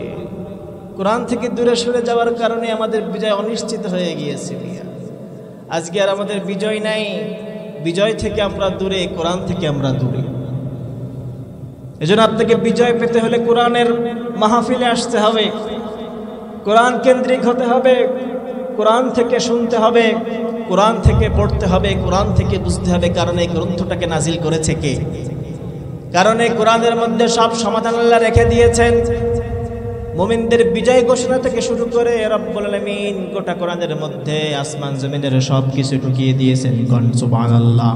কোরআন থেকে দূরে সরে যাওয়ার কারণে আমাদের বিজয় অনিশ্চিত হয়ে গিয়েছে। আজকে আর আমাদের বিজয় নাই। বিজয় থেকে আমরা দূরে, কোরআন থেকে আমরা দূরে। এজন্য আপনাকে বিজয় পেতে হলে কোরআনের মাহফিলে আসতে হবে, কোরআন কেন্দ্রিক হতে হবে, কোরআন থেকে শুনতে হবে, কোরআন থেকে পড়তে হবে, কোরআন থেকে বুঝতে হবে। কারণ এই গ্রন্থটাকে নাজিল করেছে কে? কারণ এই কোরআনের মধ্যে সব সমাধান আল্লাহ রেখে দিয়েছেন। মুমিনদের বিজয় ঘোষণা থেকে শুরু করে রব্বুল আলামিন গোটা কোরআনের মধ্যে আসমান জমিনের সব কিছু ঢুকিয়ে দিয়েছেন। কোন সুবহানাল্লাহ।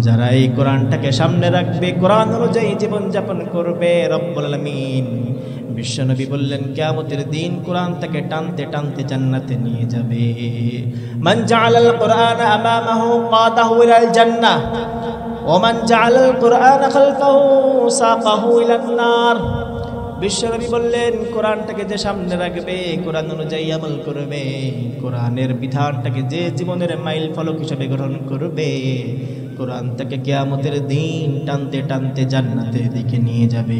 যারা এই কোরআনটাকে সামনে রাখবে, কোরআন অনুযায়ী জীবনযাপন করবে, রব্বুল আলামিন বিশ্বনবী বললেন কিয়ামতের দিন কোরআন তাকে টানতে টানতে জান্নাতে নিয়ে যাবে। মান জাআলাল কোরআনা আমামাহু কাদাহু ইলাল জান্নাহ ওয়া মান জাআলাল কোরআনা খালফাহু সাকাহু ইলান নার। বিশ্বনবী বললেন কোরআনটাকে যে সামনে রাখবে, কোরআন অনুযায়ী আমল করবে, কোরআনের বিধানটাকে যে জীবনের মাইল ফলক হিসেবে গ্রহণ করবে, কোরআন তাকে কিয়ামতের দিন টানতে টানতে জান্নাতের দিকে নিয়ে যাবে।